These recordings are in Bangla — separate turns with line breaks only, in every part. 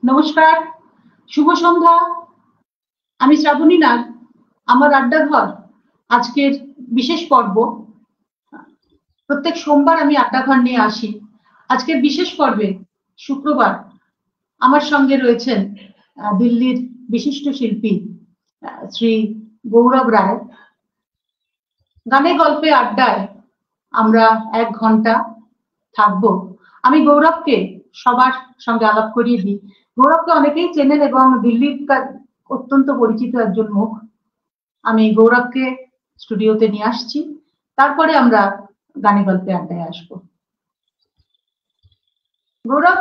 নমস্কার, শুভ সন্ধ্যা। আমি শ্রাবণী নাগ। আমার আড্ডাঘর আজকের বিশেষ পর্ব। প্রত্যেক সোমবার আমি আড্ডাঘর নিয়ে আসি। আজকের বিশেষ পর্বে শুক্রবার আমার সঙ্গে রয়েছেন দিল্লির বিশিষ্ট শিল্পী শ্রী গৌরব রায়। গানে গল্পে আড্ডায় আমরা 1 ঘন্টা থাকবো। আমি গৌরবকে সবার সঙ্গে আলাপ করিয়ে দিই। গৌরবকে অনেকেই চেনেন এবং দিল্লির অত্যন্ত পরিচিত একজন মুখ। আমি গৌরবকে স্টুডিওতে নিয়ে আসছি, তারপরে আমরা গানে গল্পে আড্ডায় আসবো। গৌরব,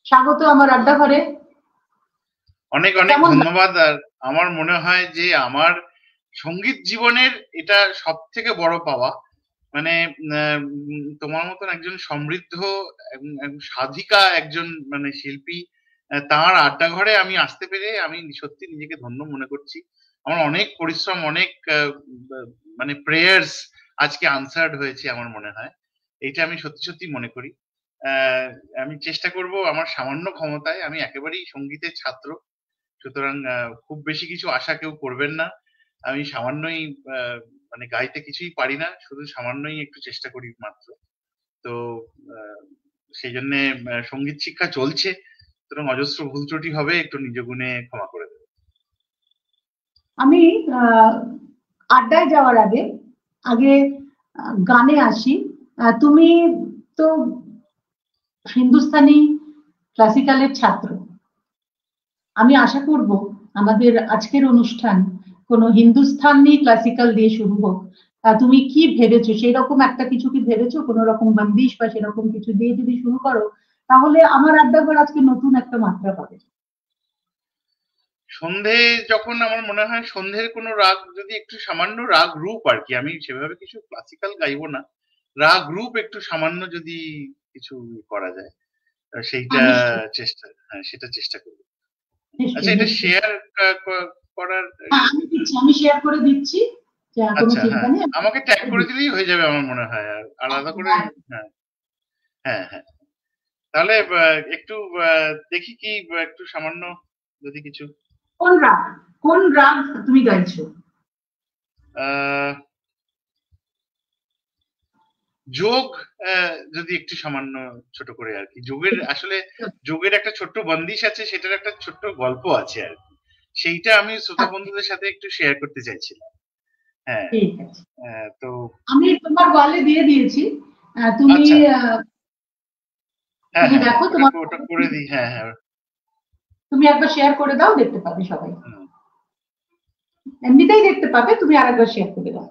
স্বাগত আমার আড্ডা ঘরে।
অনেক অনেক ধন্যবাদ। আর আমার মনে হয় যে আমার সঙ্গীত জীবনের এটা সব থেকে বড় পাওয়া। মানে তোমার মতন একজন সমৃদ্ধ সাধিকা একজন মানে শিল্পী, তার আড্ডা ঘরে আমি আসতে পেরে আমি সত্যি নিজেকে ধন্য মনে করছি। আমার অনেক পরিশ্রম, অনেক মানে প্রেয়ার্স আজকে আনসার্ড হয়েছে আমার মনে হয়। এইটা আমি সত্যি সত্যি মনে করি। আমি চেষ্টা করব আমার সামান্য ক্ষমতায়। আমি একেবারেই সঙ্গীতের ছাত্র, সুতরাং খুব বেশি কিছু আশা কেউ করবেন না। আমি সামান্যই মানে গাইতে কিছুই পারি না, শুধু সামান্যই একটু চেষ্টা করি মাত্র। তো সেই জন্য সঙ্গীত শিক্ষা চলছে, সুতরাং অজস্র ভুল ত্রুটি হবে, একটু নিজ গুণে ক্ষমা করে দেবে।
আমি আড্ডায় যাওয়ার আগে আগে গানে আসি। তুমি তো হিন্দুস্তানি ক্লাসিক্যালের ছাত্র। আমি আশা করব আমাদের আজকের অনুষ্ঠান কোনো হিন্দুস্তানি ক্লাসিক্যাল দিয়ে শুরু হোক। তুমি কি ভেবেছো, সেই রকম একটা কিছু কি ভেবেছো? কোনো রকম বন্দিশ বা সেরকম কিছু দিয়ে যদি শুরু করো, তাহলে আমার আড্ডাঘর আজকে নতুন একটা মাত্রা পাবে।
সন্ধে যখন আমার মনে হয় সন্ধ্যের কোনো রাগ, যদি একটু সামান্য রাগ রূপ আর কি, আমি সেভাবে কিছু ক্লাসিক্যাল গাইবো না, রাগ রূপ একটু সামান্য যদি কিছু করা যায় সেইটা চেষ্টা, হ্যাঁ সেটা চেষ্টা করবো। আচ্ছা, এটা শেয়ার করার,
আমি শেয়ার করে দিচ্ছি।
আচ্ছা হ্যাঁ, আমাকে ট্যাগ করে দিলেই হয়ে যাবে আমার মনে হয়, আর আলাদা করে। হ্যাঁ হ্যাঁ হ্যাঁ, তাহলে একটু দেখি কি একটু সামান্য যদি কিছু।
কোন রাগ তুমি গাইছো?
যোগ, যদি একটু সামান্য ছোট করে আর কি। যোগের আসলে যোগের একটা ছোট্ট বন্দিশ আছে, সেটার একটা ছোট্ট গল্প আছে আর কি, সেইটা আমি শ্রোতা বন্ধুদের সাথে একটু শেয়ার করতে চাইছিলাম। হ্যাঁ, তো
আমি তোমার ওয়ালে দিয়ে দিয়েছি, তুমি দেখো তোমার
ওটা করে দিই। হ্যাঁ হ্যাঁ,
তুমি একবার শেয়ার করে দাও, দেখতে পাবে সবাই। এমনিতেই দেখতে পাবে, তুমি আরেকবার শেয়ার করে দাও,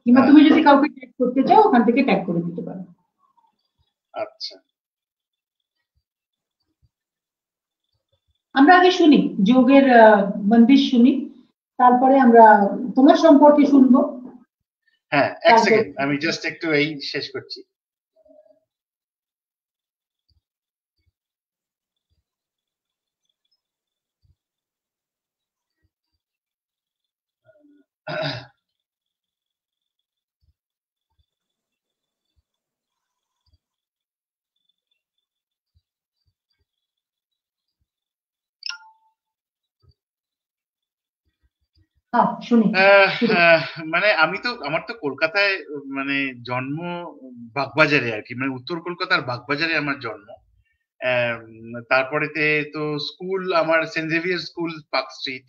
কিংবা তুমি যদি কাউকে ট্যাগ করতে চাও ওখান থেকে ট্যাগ করে দিতে পারো।
আচ্ছা,
আমরা আগে শুনি যোগের বন্দিশ শুনি, তারপরে আমরা তোমার সম্পর্কে শুনবো।
হ্যাঁ, এক সেকেন্ড, আমি জাস্ট একটু এই শেষ করছি। মানে আমি তো, আমার তো কলকাতায় মানে জন্ম, বাগবাজারে আর কি, মানে উত্তর কলকাতার বাগবাজারে আমার জন্ম। তারপরেতে তো স্কুল আমার Saint Xavier school, Park Street.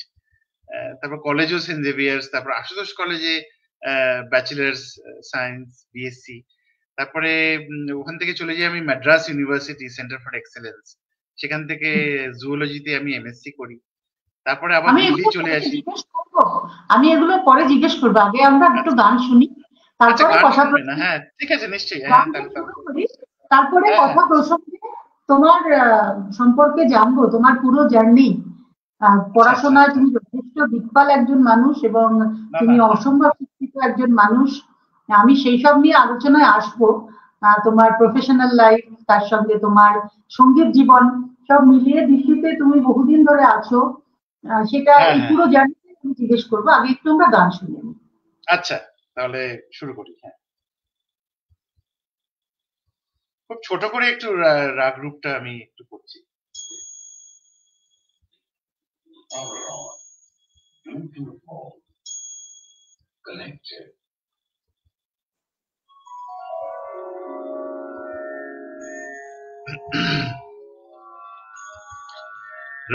তারপর কলেজও সেন্ট জেভিয়ার্স, তারপর আশুতোষ কলেজে ব্যাচেলার্স সায়েন্স বিএসসি। তারপরে ওখান থেকে চলে যাই আমি Madras university centre for excellence, সেখান থেকে জুওলজিতে আমি এমএসসি করি। তারপরে আবার দিল্লি চলে আসি।
আমি এগুলো পরে জিজ্ঞেস করবো, আগে আমরা একটু গান শুনি, তারপরে কথা বলবো।
হ্যাঁ ঠিক আছে, নিশ্চয়ই।
তারপরে কথা প্রসঙ্গে তোমার সম্পর্কে জানবো, তোমার পুরো জার্নি। পড়াশোনায় তুমি যথেষ্ট দিকপাল একজন মানুষ এবং তুমি অসম্ভব শিক্ষিত একজন মানুষ। আমি সেই সব নিয়ে আলোচনায় আসবো। তোমার প্রফেশনাল লাইফ, তার সঙ্গে তোমার সঙ্গীত জীবন, সব মিলিয়ে দিল্লিতে তুমি বহুদিন ধরে আছো, সেটা এই পুরো জার্নি তুমি জিজ্ঞেস করবো। আগে একটু আমরা গান শুনে নিই।
আচ্ছা, তাহলে শুরু করি। হ্যাঁ, খুব ছোট করে একটু রাগ রূপটা আমি একটু করছি।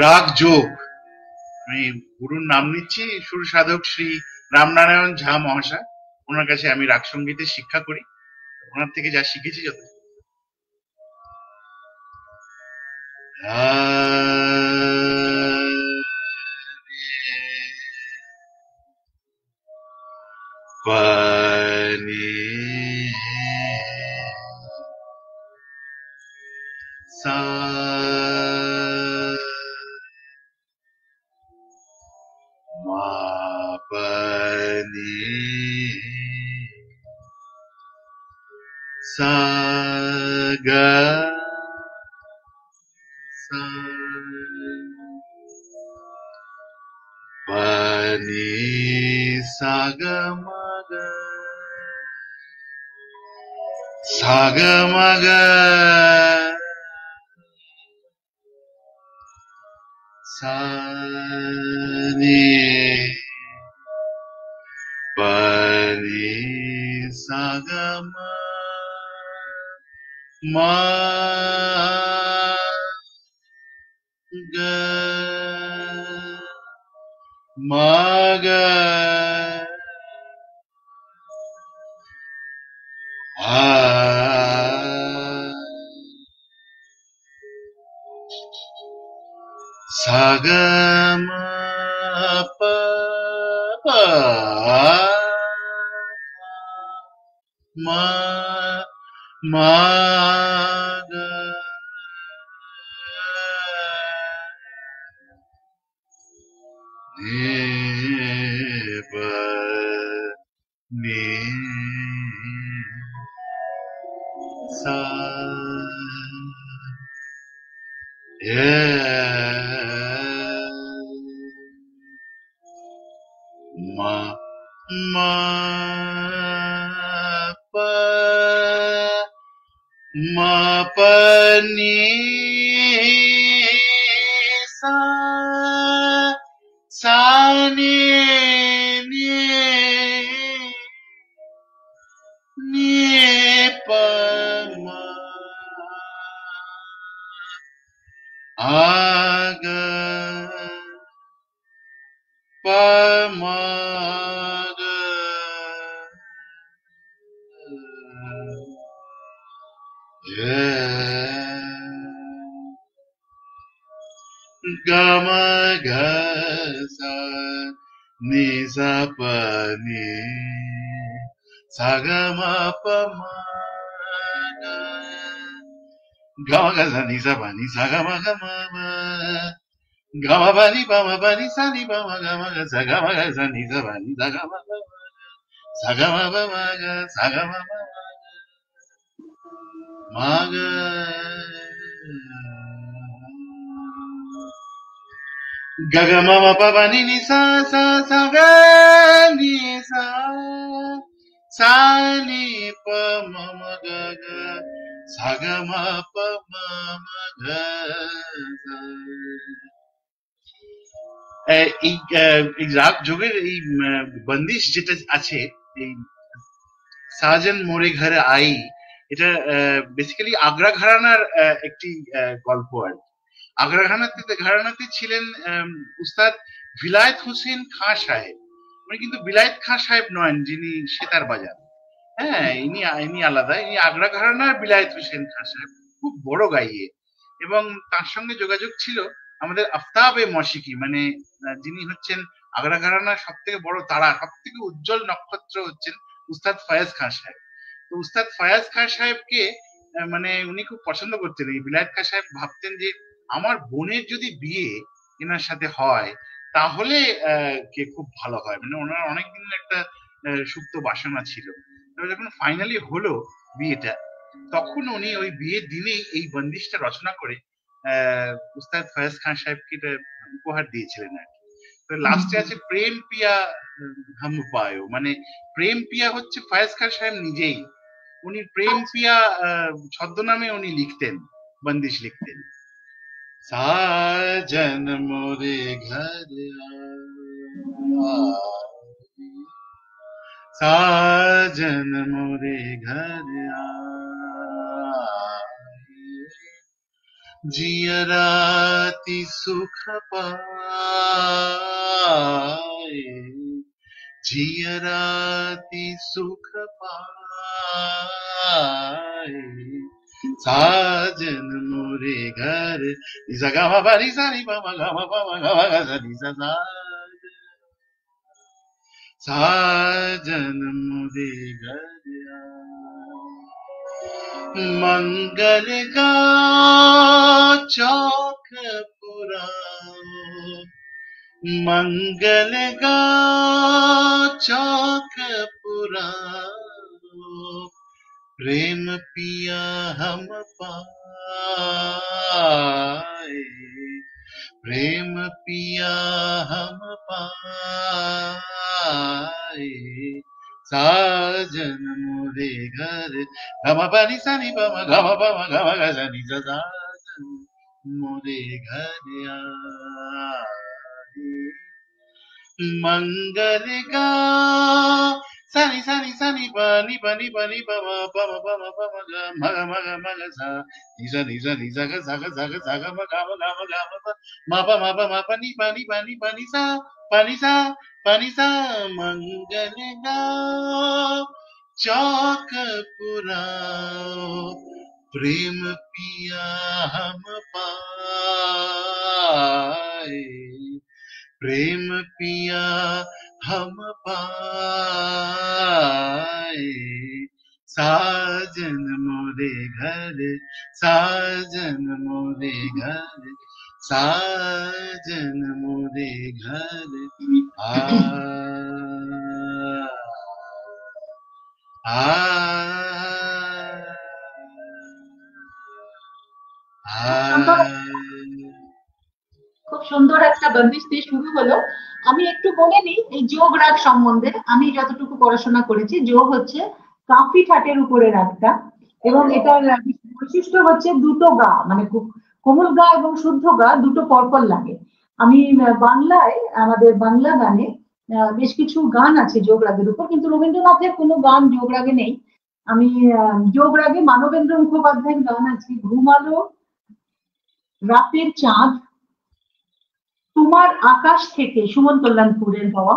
রাগ যোগ। আমি গুরুর নাম নিচ্ছি, সুর সাধক শ্রী রামনারায়ণ ঝা মহাশয়। ওনার কাছে আমি রাগ সঙ্গীতের শিক্ষা করি, ওনার থেকে যা শিখেছি যত। পানি সা মা পানি সা গা সা পানি সা গা মা গা সা গা মা গা সা রে পানি সা গা মা গা মা গা আ সা গা মা পা পা মা মা গা নে পা নে সা মা মা পা মা পা নি সা সা নি নি নি পা মা আ গা পা মা গা ga ma ga sa ni sa pa ni sa ga ma pa ma ga ma ga sa ni sa pa ni sa ga ma ga ma pa ni sa ni pa ma ga sa ga ma ga sa ni sa pa ni sa ga ma pa ma sa ga ma pa ma ga sa ga ma pa ma ga ga ga ma ma pa pa ni ni sa sa sa ga ni sa sa ni pa ma ma ga ga sa ga ma pa ma ma ga sa। এই এই রাগ যোগের এই বন্দিশ যেটা আছে, এই সাজন মোরে ঘরে আই, এটা বেসিক্যালি আগ্রা ঘরানার একটি গল্প আর কি। আগ্রা ঘরানাতে ছিলেন উস্তাদ বিলায়েত হোসেন খাঁ সাহেব। উনি কিন্তু বিলায়েত খাঁ সাহেব নয় যিনি সেতার বাজান, হ্যাঁ ইনি ইনি আলাদা। ইনি আগ্রা ঘরানার বিলায়েত হোসেন খাঁ সাহেব, খুব বড় গাইয়ে। এবং তার সঙ্গে যোগাযোগ ছিল আমাদের আফতাবে মশিকি, মানে যিনি হচ্ছেন আগ্রা ঘরানার সব থেকে বড় তারা, সব থেকে উজ্জ্বল নক্ষত্র হচ্ছেন উস্তাদ ফয়াজ খান সাহেব। তো উস্তাদ ফয়াজ খান সাহেবকে মানে উনি খুব পছন্দ করতেন। এই বিলায়েত খান সাহেব ভাবতেন যে আমার বোনের যদি বিয়ে এনার সাথে হয় তাহলে কে খুব ভালো হয়, মানে ওনার অনেকদিন একটা সুপ্ত বাসনা ছিল। তবে যখন ফাইনালি হলো বিয়েটা, তখন উনি ওই বিয়ের দিনেই এই বন্দিশটা রচনা করে উস্তাদ ফয়াজ খান সাহেবকে এটা উপহার দিয়েছিলেন আর কি। তো লাস্টে আছে প্রেম পিয়া হাম পায়ো, মানে প্রেম পিয়া হচ্ছে ফয়াজ খান সাহেব নিজেই। উনি প্রেম পিয়া ছদ্মনামে উনি লিখতেন, বন্দিশ লিখতেন। সাজন মোরে ঘর আয়ে, साजन मोरे घर आए, जिया राती सुख पाए, जिया राती सुख पाए, साजन मोरे घर। निसा गामा पानी सा नि पा मा गामा गा सा नि सा सा, साजन मोरे घर आए। मंगल गा चौक पुराओ, मंगल गा चौक पुराओ, प्रेम पिया हम पाए, प्रेम पिया हम पाए, साजन मोरे घर। गमा पानी सा नि पा मा गमा गा सा नि सा, साजन मोरे घर आए। मंगल गा सनी सनी सनी पानी पानी पानी पमा पमा पमा पमा गा मग मग मग सा निसा निसा निसा गा सा गा सा गा सा गा म गा म गा म गा म पा मा पा मा पानी पानी पानी पानी सा पानी सा पानी सा। मंगल गा चौक पुराओ, प्रेम पिया हम पाए, प्रेम पिया हम पाए, साजन मोरे घर, साजन मोरे घर, साजन मोरे घर आ
খুব সুন্দর একটা বন্দিশ দিয়ে শুরু হলো। আমি একটু বলে নিই এই যোগ রাগ সম্বন্ধে। আমি যতটুকু পড়াশোনা করেছি, যোগ হচ্ছে কাফি ঠাটের উপরে রাগটা, এবং এটার বৈশিষ্ট্য হচ্ছে দুটো গা, মানে কোমল গা এবং শুদ্ধ গা দুটো পরপর লাগে। আমি বাংলায়, আমাদের বাংলা গানে বেশ কিছু গান আছে যোগ রাগের উপর, কিন্তু রবীন্দ্রনাথের কোনো গান যোগ রাগে নেই। আমি যোগ রাগে মানবেন্দ্র মুখোপাধ্যায়ের গান আছে, ঘুমালো রাতের চাঁদ, তোমার আকাশ থেকে, সুমন কল্যাণপুরের গাওয়া।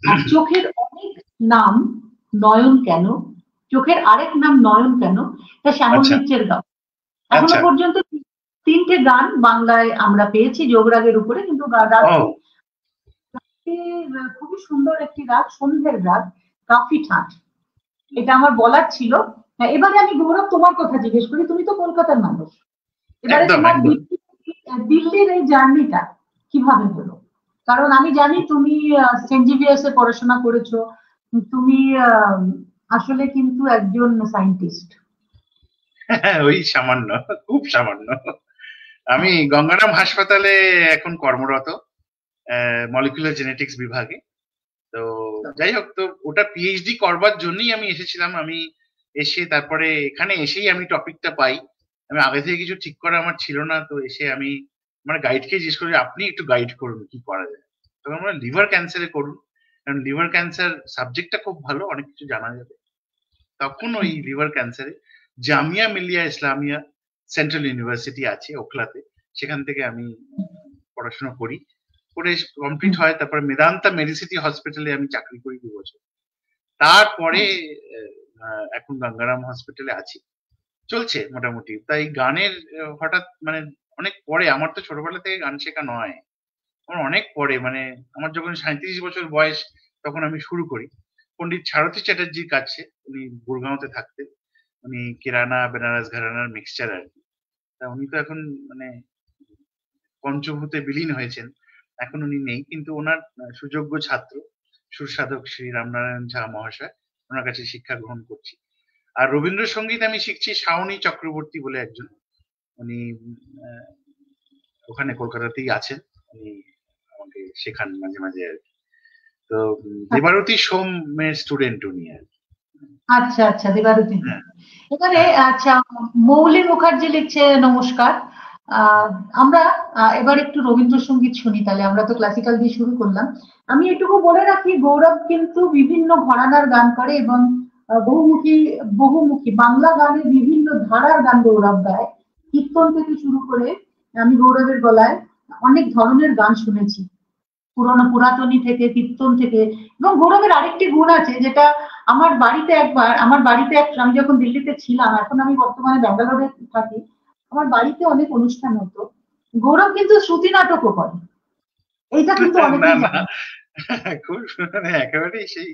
আর চোখের অনেক নাম নয়ন কেন, চোখের আরেক নাম নয়ন কেন, তা শ্যামল মিত্রের গাওয়া। এখনো পর্যন্ত 3টে গান বাংলায় আমরা পেয়েছি যোগ রাগের উপরে, কিন্তু খুবই সুন্দর একটি রাগ, সন্ধ্যের রাগ, কাফি ঠাট। এটা আমার বলার ছিল। এবারে আমি গৌরব তোমার কথা জিজ্ঞেস করি, তুমি তো কলকাতার মানুষ, এবারে তোমার দিল্লির এই জার্নিটা কিভাবে হলো? কারণ আমি জানি তুমি সেন্ট জেভিয়ার্স এ পড়াশোনা করেছো, তুমি আসলে কিন্তু একজন সায়েন্টিস্ট।
ওই সামান্য, খুব সামান্য। আমি গঙ্গারাম হাসপাতালে এখন কর্মরত, মলিকুলার জেনেটিক্স বিভাগে। তো যাই হোক, তো ওটা পিএইচডি করবার জন্যই আমি এসেছিলাম। আমি এসে তারপরে এখানে এসেই আমি টপিকটা পাই। আমি আগে থেকে কিছু ঠিক করা আমার ছিল না, তো এসে আমি মানে গাইডকে জিজ্ঞেস করি আপনি একটু গাইড করুন কি করা যায়। তখন আমরা লিভার ক্যান্সারে করুন, কারণ লিভার ক্যান্সার সাবজেক্টটা খুব ভালো, অনেক কিছু জানা যাবে। তখন ওই লিভার ক্যান্সারে জামিয়া মিলিয়া ইসলামিয়া সেন্ট্রাল ইউনিভার্সিটি আছে ওখলাতে, সেখান থেকে আমি পড়াশোনা করি, করে কমপ্লিট হয়। তারপরে মেদান্তা মেডিসিটি হসপিটালে আমি চাকরি করি 2 বছর। তারপরে এখন গঙ্গারাম হসপিটালে আছি, চলছে মোটামুটি। তাই গানের হঠাৎ মানে অনেক পরে, আমার তো ছোটবেলা থেকে গান শেখা নয়, আমার অনেক পরে, মানে আমার যখন 37 বছর বয়স তখন আমি শুরু করি পন্ডিত সারথী চ্যাটার্জির কাছে। উনি গুরগাঁওতে থাকতেন, উনি কিরানা বেনারস ঘরানার মিক্সচার আর কি। তা উনি তো এখন মানে পঞ্চভূতে বিলীন হয়েছেন, এখন উনি নেই, কিন্তু ওনার সুযোগ্য ছাত্র সুরসাধক শ্রী রামনারায়ণ ঝা মহাশয়, ওনার কাছে শিক্ষা গ্রহণ করছি। আর রবীন্দ্রসঙ্গীত আমি শিখছি শাওনি চক্রবর্তী বলে একজন, উনি ওখানে কলকাতাতেই আছেন, উনি আমাকে শেখান মাঝে মাঝে আর কি। তো দেবারতী সোমের স্টুডেন্ট উনি আর কি।
আচ্ছা আচ্ছা, দেবারতী দিন।
হ্যাঁ
এবারে
হ্যাঁ
আচ্ছা, মৌলি মুখার্জি লিখছে নমস্কার। আহ, আমরা এবার একটু রবীন্দ্রসঙ্গীত শুনি, তাহলে আমরা তো ক্লাসিক্যাল দিয়ে শুরু করলাম। আমি এটুকু বলে রাখি, গৌরব কিন্তু বিভিন্ন ঘরানার গান করে এবং বহুমুখী বহুমুখী বাংলা গানের বিভিন্ন ধারার গান গৌরব গায়। কীর্তন থেকে শুরু করে আমি গৌরবের গলায় অনেক ধরনের গান শুনেছি, পুরনো পুরাতনী থেকে, কীর্তন থেকে। এবং গৌরবের আরেকটি গুণ আছে যেটা আমার বাড়িতে আমি যখন দিল্লিতে ছিলাম, এখন আমি বর্তমানে ব্যাঙ্গালোরে থাকি, আমার বাড়িতে অনেক অনুষ্ঠান হতো, গৌরব কিন্তু শ্রুতি নাটকও করে। এইটা কিন্তু
না
অনেকেই
না,
জানে না।
খুব মানে একেবারেই সেই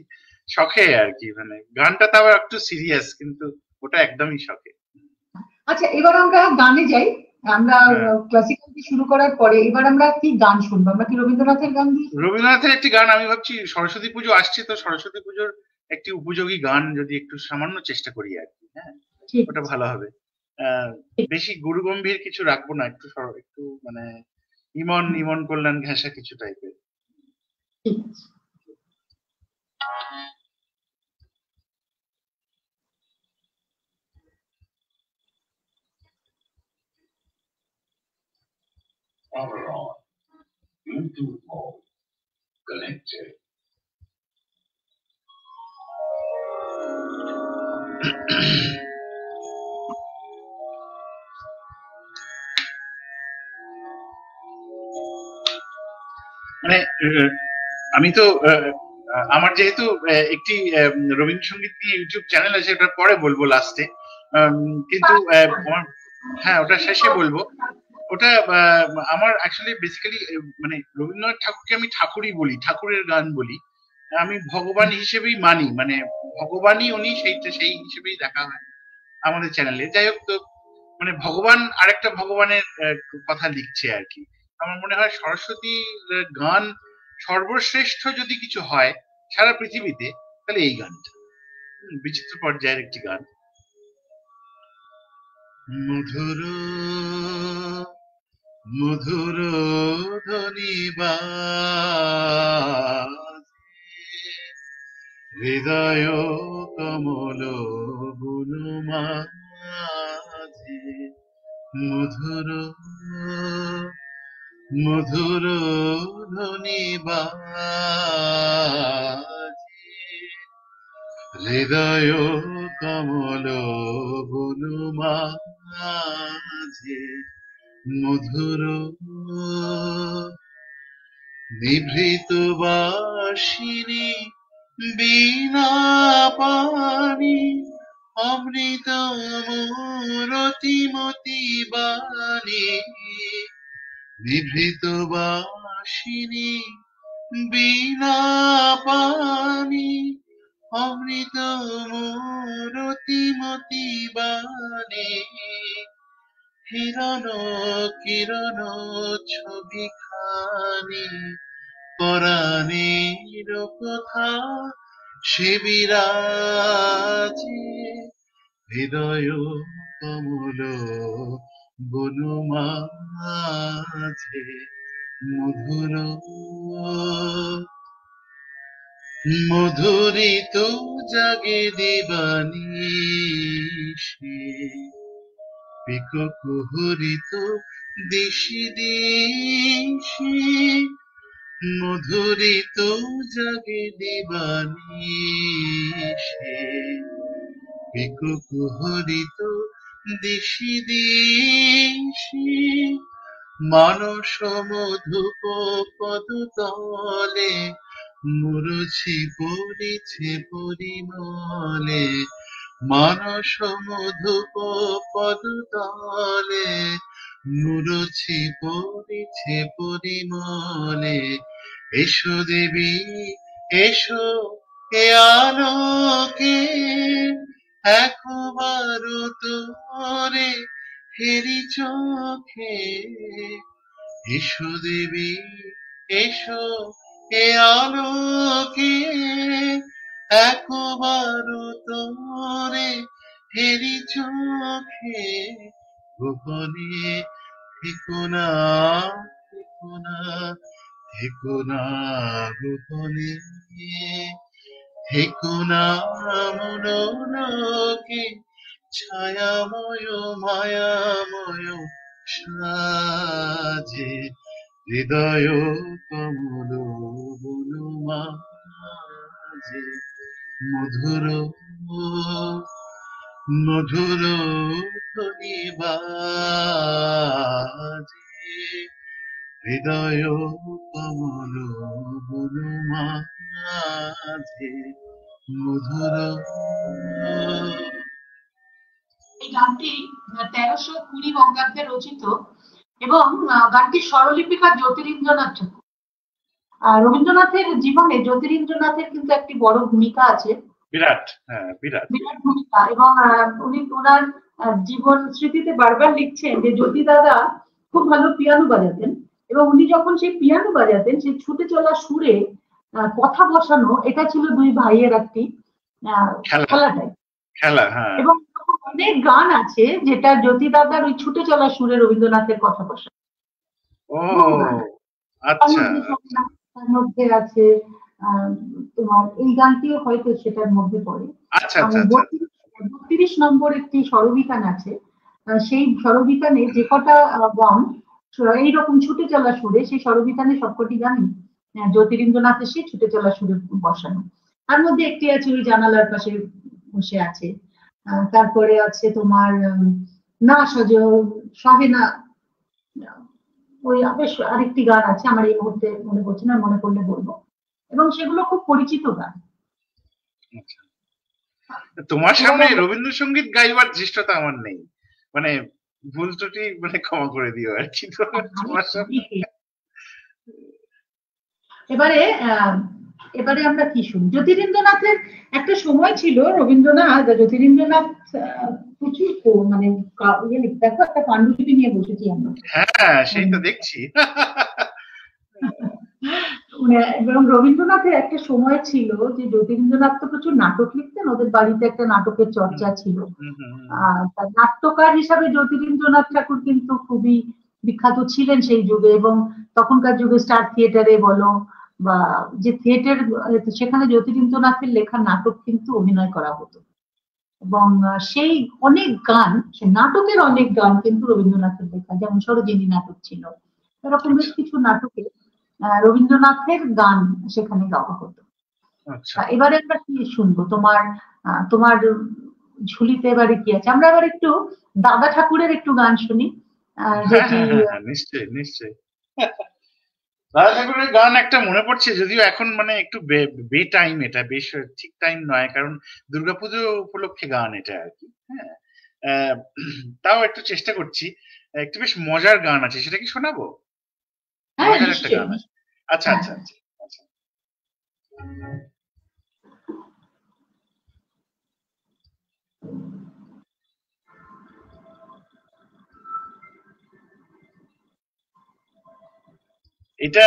শখে আর কি, মানে গানটা তো আবার একটু সিরিয়াস, কিন্তু ওটা একদমই শখে।
আচ্ছা, এবার আমরা গানে যাই। আমরা
হ্যাঁ,
ক্লাসিক্যাল দিয়ে শুরু করার পরে এবার আমরা কি গান শুনবো? আমরা কি রবীন্দ্রনাথের গান দিয়ে শুরু করি?
রবীন্দ্রনাথের একটি গান আমি ভাবছি, সরস্বতী পুজো আসছে তো, সরস্বতী পুজোর একটি উপযোগী গান যদি একটু সামান্য চেষ্টা করি আর কি। হ্যাঁ,
ঠিক
ওটা
আছে,
ভালো হবে। আহ,
ঠিক
বেশি গুরু গম্ভীর কিছু রাখবো না, একটু একটু মানে ইমন ইমন কল্যাণ ঘেঁষা কিছু টাইপের।
ঠিক আছে।
Power on. Bluetooth mode. Connected.
মানে আমি তো আমার যেহেতু একটি রবীন্দ্রসঙ্গীত নিয়ে ইউটিউব চ্যানেল আছে, ওটা পরে বলবো লাস্টে, কিন্তু আমার, হ্যাঁ ওটা শেষে বলবো। ওটা আমার অ্যাকচুয়ালি বেসিক্যালি মানে রবীন্দ্রনাথ ঠাকুরকে আমি ঠাকুরই বলি, ঠাকুরের গান বলি। আমি ভগবান হিসেবেই মানি, মানে ভগবানই উনি, সেইটা সেই হিসেবেই দেখা হয় আমাদের চ্যানেলে। যাই হোক, তো মানে ভগবান আরেকটা ভগবানের কথা লিখছে আর কি। আমার মনে হয় সরস্বতী গান সর্বশ্রেষ্ঠ যদি কিছু হয় সারা পৃথিবীতে, তাহলে এই গানটা বিচিত্র পর্যায়ের একটি গান। মধুর মধুর ধ্বনি বাজে, হৃদয় কমল বুনু মাঝে, মধুর মধুর ধ্বনি বাজে, হৃদয় কমল বুনু মাঝে, মধুর নিভৃত বাসিনী বীণা পানি, অমৃত রতিমতি বাণী, নিভৃত বাসিনী বীণা পানি, অমৃত রতিমতি বাণী, হিরণ কিরণ ছবি খানি, পরাণের কথা সে বিরাজে, হৃদয় কমল বনু মাঝে, মধুর মধুরিত জাগে দিবানিশি, পিকুহরিত দিশি দিশি, মধুরিত জাগে দিবানিশি, পিকুহরিত দিশি দিশি, মানস মধুপ পদতলে মুরছি পড়িছে পরিমলে, মানস মধুপ পদতলে মুরছি পড়িছে পরিমলে, এসো দেবী এসো এ আলোকে, একবার তোরে ফেরি চোখে, এসো দেবী এসো এ আলোকে, একবার তোরে ফেরি চোখে, গোপনে থেকো না থেকো না থেকো না, গোপনে হে কোনা মনোলোকে ছায়াময় মায়াময় সাজে হৃদয় কমল বন মাঝে মধুর মধুর ধ্বনি বাজে হৃদয় কমল বন মাঝে মধুর।
এই গানটি 1320 বঙ্গাব্দে রচিত এবং গানটির স্বরলিপিকার জ্যোতিরিন্দ্রনাথ ঠাকুর। রবীন্দ্রনাথের জীবনে জ্যোতিরিন্দ্রনাথের কিন্তু একটি বড় ভূমিকা আছে,
বিরাট, হ্যাঁ বিরাট
ভূমিকা। এবং উনি ওনার জীবন স্মৃতিতে বারবার লিখছেন যে জ্যোতি দাদা খুব ভালো পিয়ানো বাজাতেন এবং উনি যখন সেই পিয়ানো বাজাতেন সেই ছুটে চলা সুরে কথা বসানো, এটা ছিল দুই ভাইয়ের একটি খেলাটাই
খেলা। হ্যাঁ,
এবং অনেক গান আছে যেটা জ্যোতি দাদার ওই ছুটে চলা সুরে রবীন্দ্রনাথের কথা বসা।
ও আচ্ছা,
তার মধ্যে আছে তোমার এই গানটিও হয়তো সেটার মধ্যে পড়ে।
আচ্ছা আচ্ছা
32 নম্বর একটি স্বরবিতান আছে, সেই স্বরবিতানে যে কটা গান এইরকম ছুটে চলা সুরে, সেই স্বরবিতানে সবকটি গানই জ্যোতিরিন্দ্রনাথের সেই ছুটে চলা সুরে বসানো। তার মধ্যে একটি আছে ওই জানালার পাশে বসে আছে, তারপরে আছে তোমার না সহে না, ওই বেশ আরেকটি গান আছে, আমার এই মুহূর্তে মনে পড়ছে না, মনে পড়লে বলবো। এবং সেগুলো খুব পরিচিত গান।
তোমার সামনে রবীন্দ্রসঙ্গীত গাইবার দৃষ্টতা আমার নেই, মানে ভুল ত্রুটি মানে ক্ষমা করে দিও আর কি। তোমার সামনে
এবারে আমরা কি শুনি? জ্যোতিরিন্দ্রনাথের একটা সময় ছিল, জ্যোতিরিন্দ্রনাথ প্রচুর মানে দেখো একটা পাণ্ডুলিপি নিয়ে বসেছি আমরা।
হ্যাঁ সেই তো দেখছি।
এবং রবীন্দ্রনাথের একটা সময় ছিল যে জ্যোতিরিন্দ্রনাথ তো প্রচুর নাটক লিখতেন, ওদের বাড়িতে একটা নাটকের চর্চা ছিল। নাট্যকার হিসাবে জ্যোতিরিন্দ্রনাথ ঠাকুর কিন্তু খুবই বিখ্যাত ছিলেন সেই যুগে, এবং তখনকার যুগে স্টার থিয়েটারে বলো বা যে থিয়েটার, সেখানে জ্যোতিরিন্দ্রনাথের লেখা নাটক কিন্তু অভিনয় করা হতো। এবং সেই অনেক গান, সে নাটকের অনেক গান কিন্তু রবীন্দ্রনাথের লেখা, যেমন সরোজিনী নাটক ছিল, এরকম বেশ কিছু নাটকে রবীন্দ্রনাথের গান সেখানে গাওয়া হতো। এবারে আমরা কি শুনবো? তোমার ঝুলিতে এবারে কি আছে? আমরা এবার একটু দাদা ঠাকুরের একটু গান শুনি, যেটি
নিশ্চয়ই নিশ্চয়ই। দাদা ঠাকুরের গান একটা মনে পড়ছে, যদিও এখন মানে একটু বে টাইম, এটা বেশ ঠিক টাইম নয়, কারণ দুর্গাপুজো উপলক্ষে গান এটা আর কি। হ্যাঁ, তাও একটু চেষ্টা করছি। একটু বেশ মজার গান আছে, সেটা কি শোনাবো? মজার একটা গান আছে। আচ্ছা আচ্ছা আচ্ছা আচ্ছা। এটা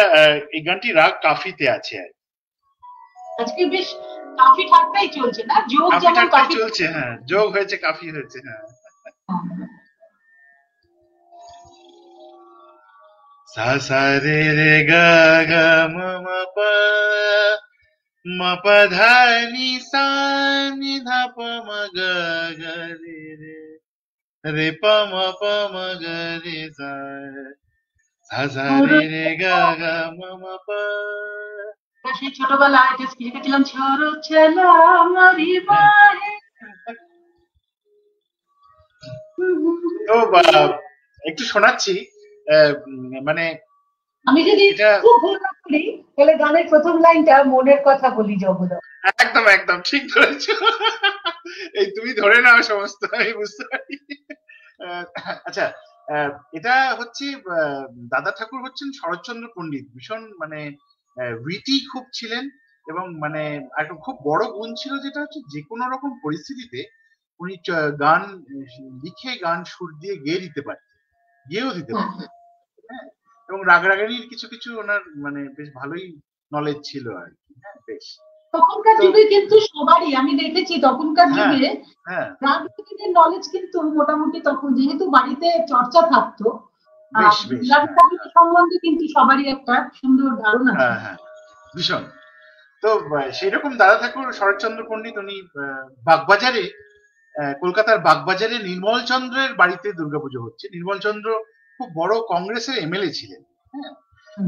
এই গানটি রাগ কাফিতে আছে আর
আজকে বেশ কাফি ঠাট্টাই চলছে না, যোগ যেমন কাফি
চলছে। হ্যাঁ, যোগ হয়েছে, কাফি হয়েছে। হ্যাঁ, সা সা রে রে গা গা মা মা পা মা পা ধা নি সা নি ধা পা মা গা গা রে রে রে পা মা গা রে সা সা সা রে রে গা গা মা মা পা।
সেই ছোটবেলায় এটা শিখেছিলাম, ছোড়ো ছেলা আমারি মায়ে।
তো একটু শোনাচ্ছি, মানে
আমি যদি খুব ভুল না করি তাহলে গানের প্রথম লাইনটা মনের কথা বলি জগদা।
একদম একদম ঠিক ধরেছ। এই তুমি ধরে নাও সমস্ত, আমি বুঝতে পারি। আচ্ছা, এটা হচ্ছে দাদা ঠাকুর হচ্ছেন শরৎচন্দ্র পণ্ডিত, ভীষণ মানে উইটি খুব ছিলেন, এবং মানে একটা খুব বড় গুণ ছিল যেটা হচ্ছে যে কোনো রকম পরিস্থিতিতে উনি গান লিখে গান সুর দিয়ে গেয়েও দিতে পারতেন। হ্যাঁ, এবং রাগারাগিনীর কিছু কিছু ওনার মানে বেশ ভালোই নলেজ ছিল আর কি। হ্যাঁ, বেশ
তখনকার যুগে কিন্তু সবারই আমি দেখেছি, তখনকার যুগে রাগরাগিনীর নলেজ কিন্তু মোটামুটি, তখন যেহেতু বাড়িতে চর্চা থাকতো, রাগরাগিনী সম্বন্ধে কিন্তু সবারই একটা সুন্দর ধারণা।
হ্যাঁ, ভীষণ। তো সেই রকম দাদা ঠাকুর শরৎচন্দ্র পণ্ডিত উনি বাগবাজারে কলকাতার বাগবাজারে নির্মল চন্দ্রের বাড়িতে দুর্গাপুজো হচ্ছে। নির্মল চন্দ্র খুব বড় কংগ্রেসের এমএলএ ছিলেন। হ্যাঁ,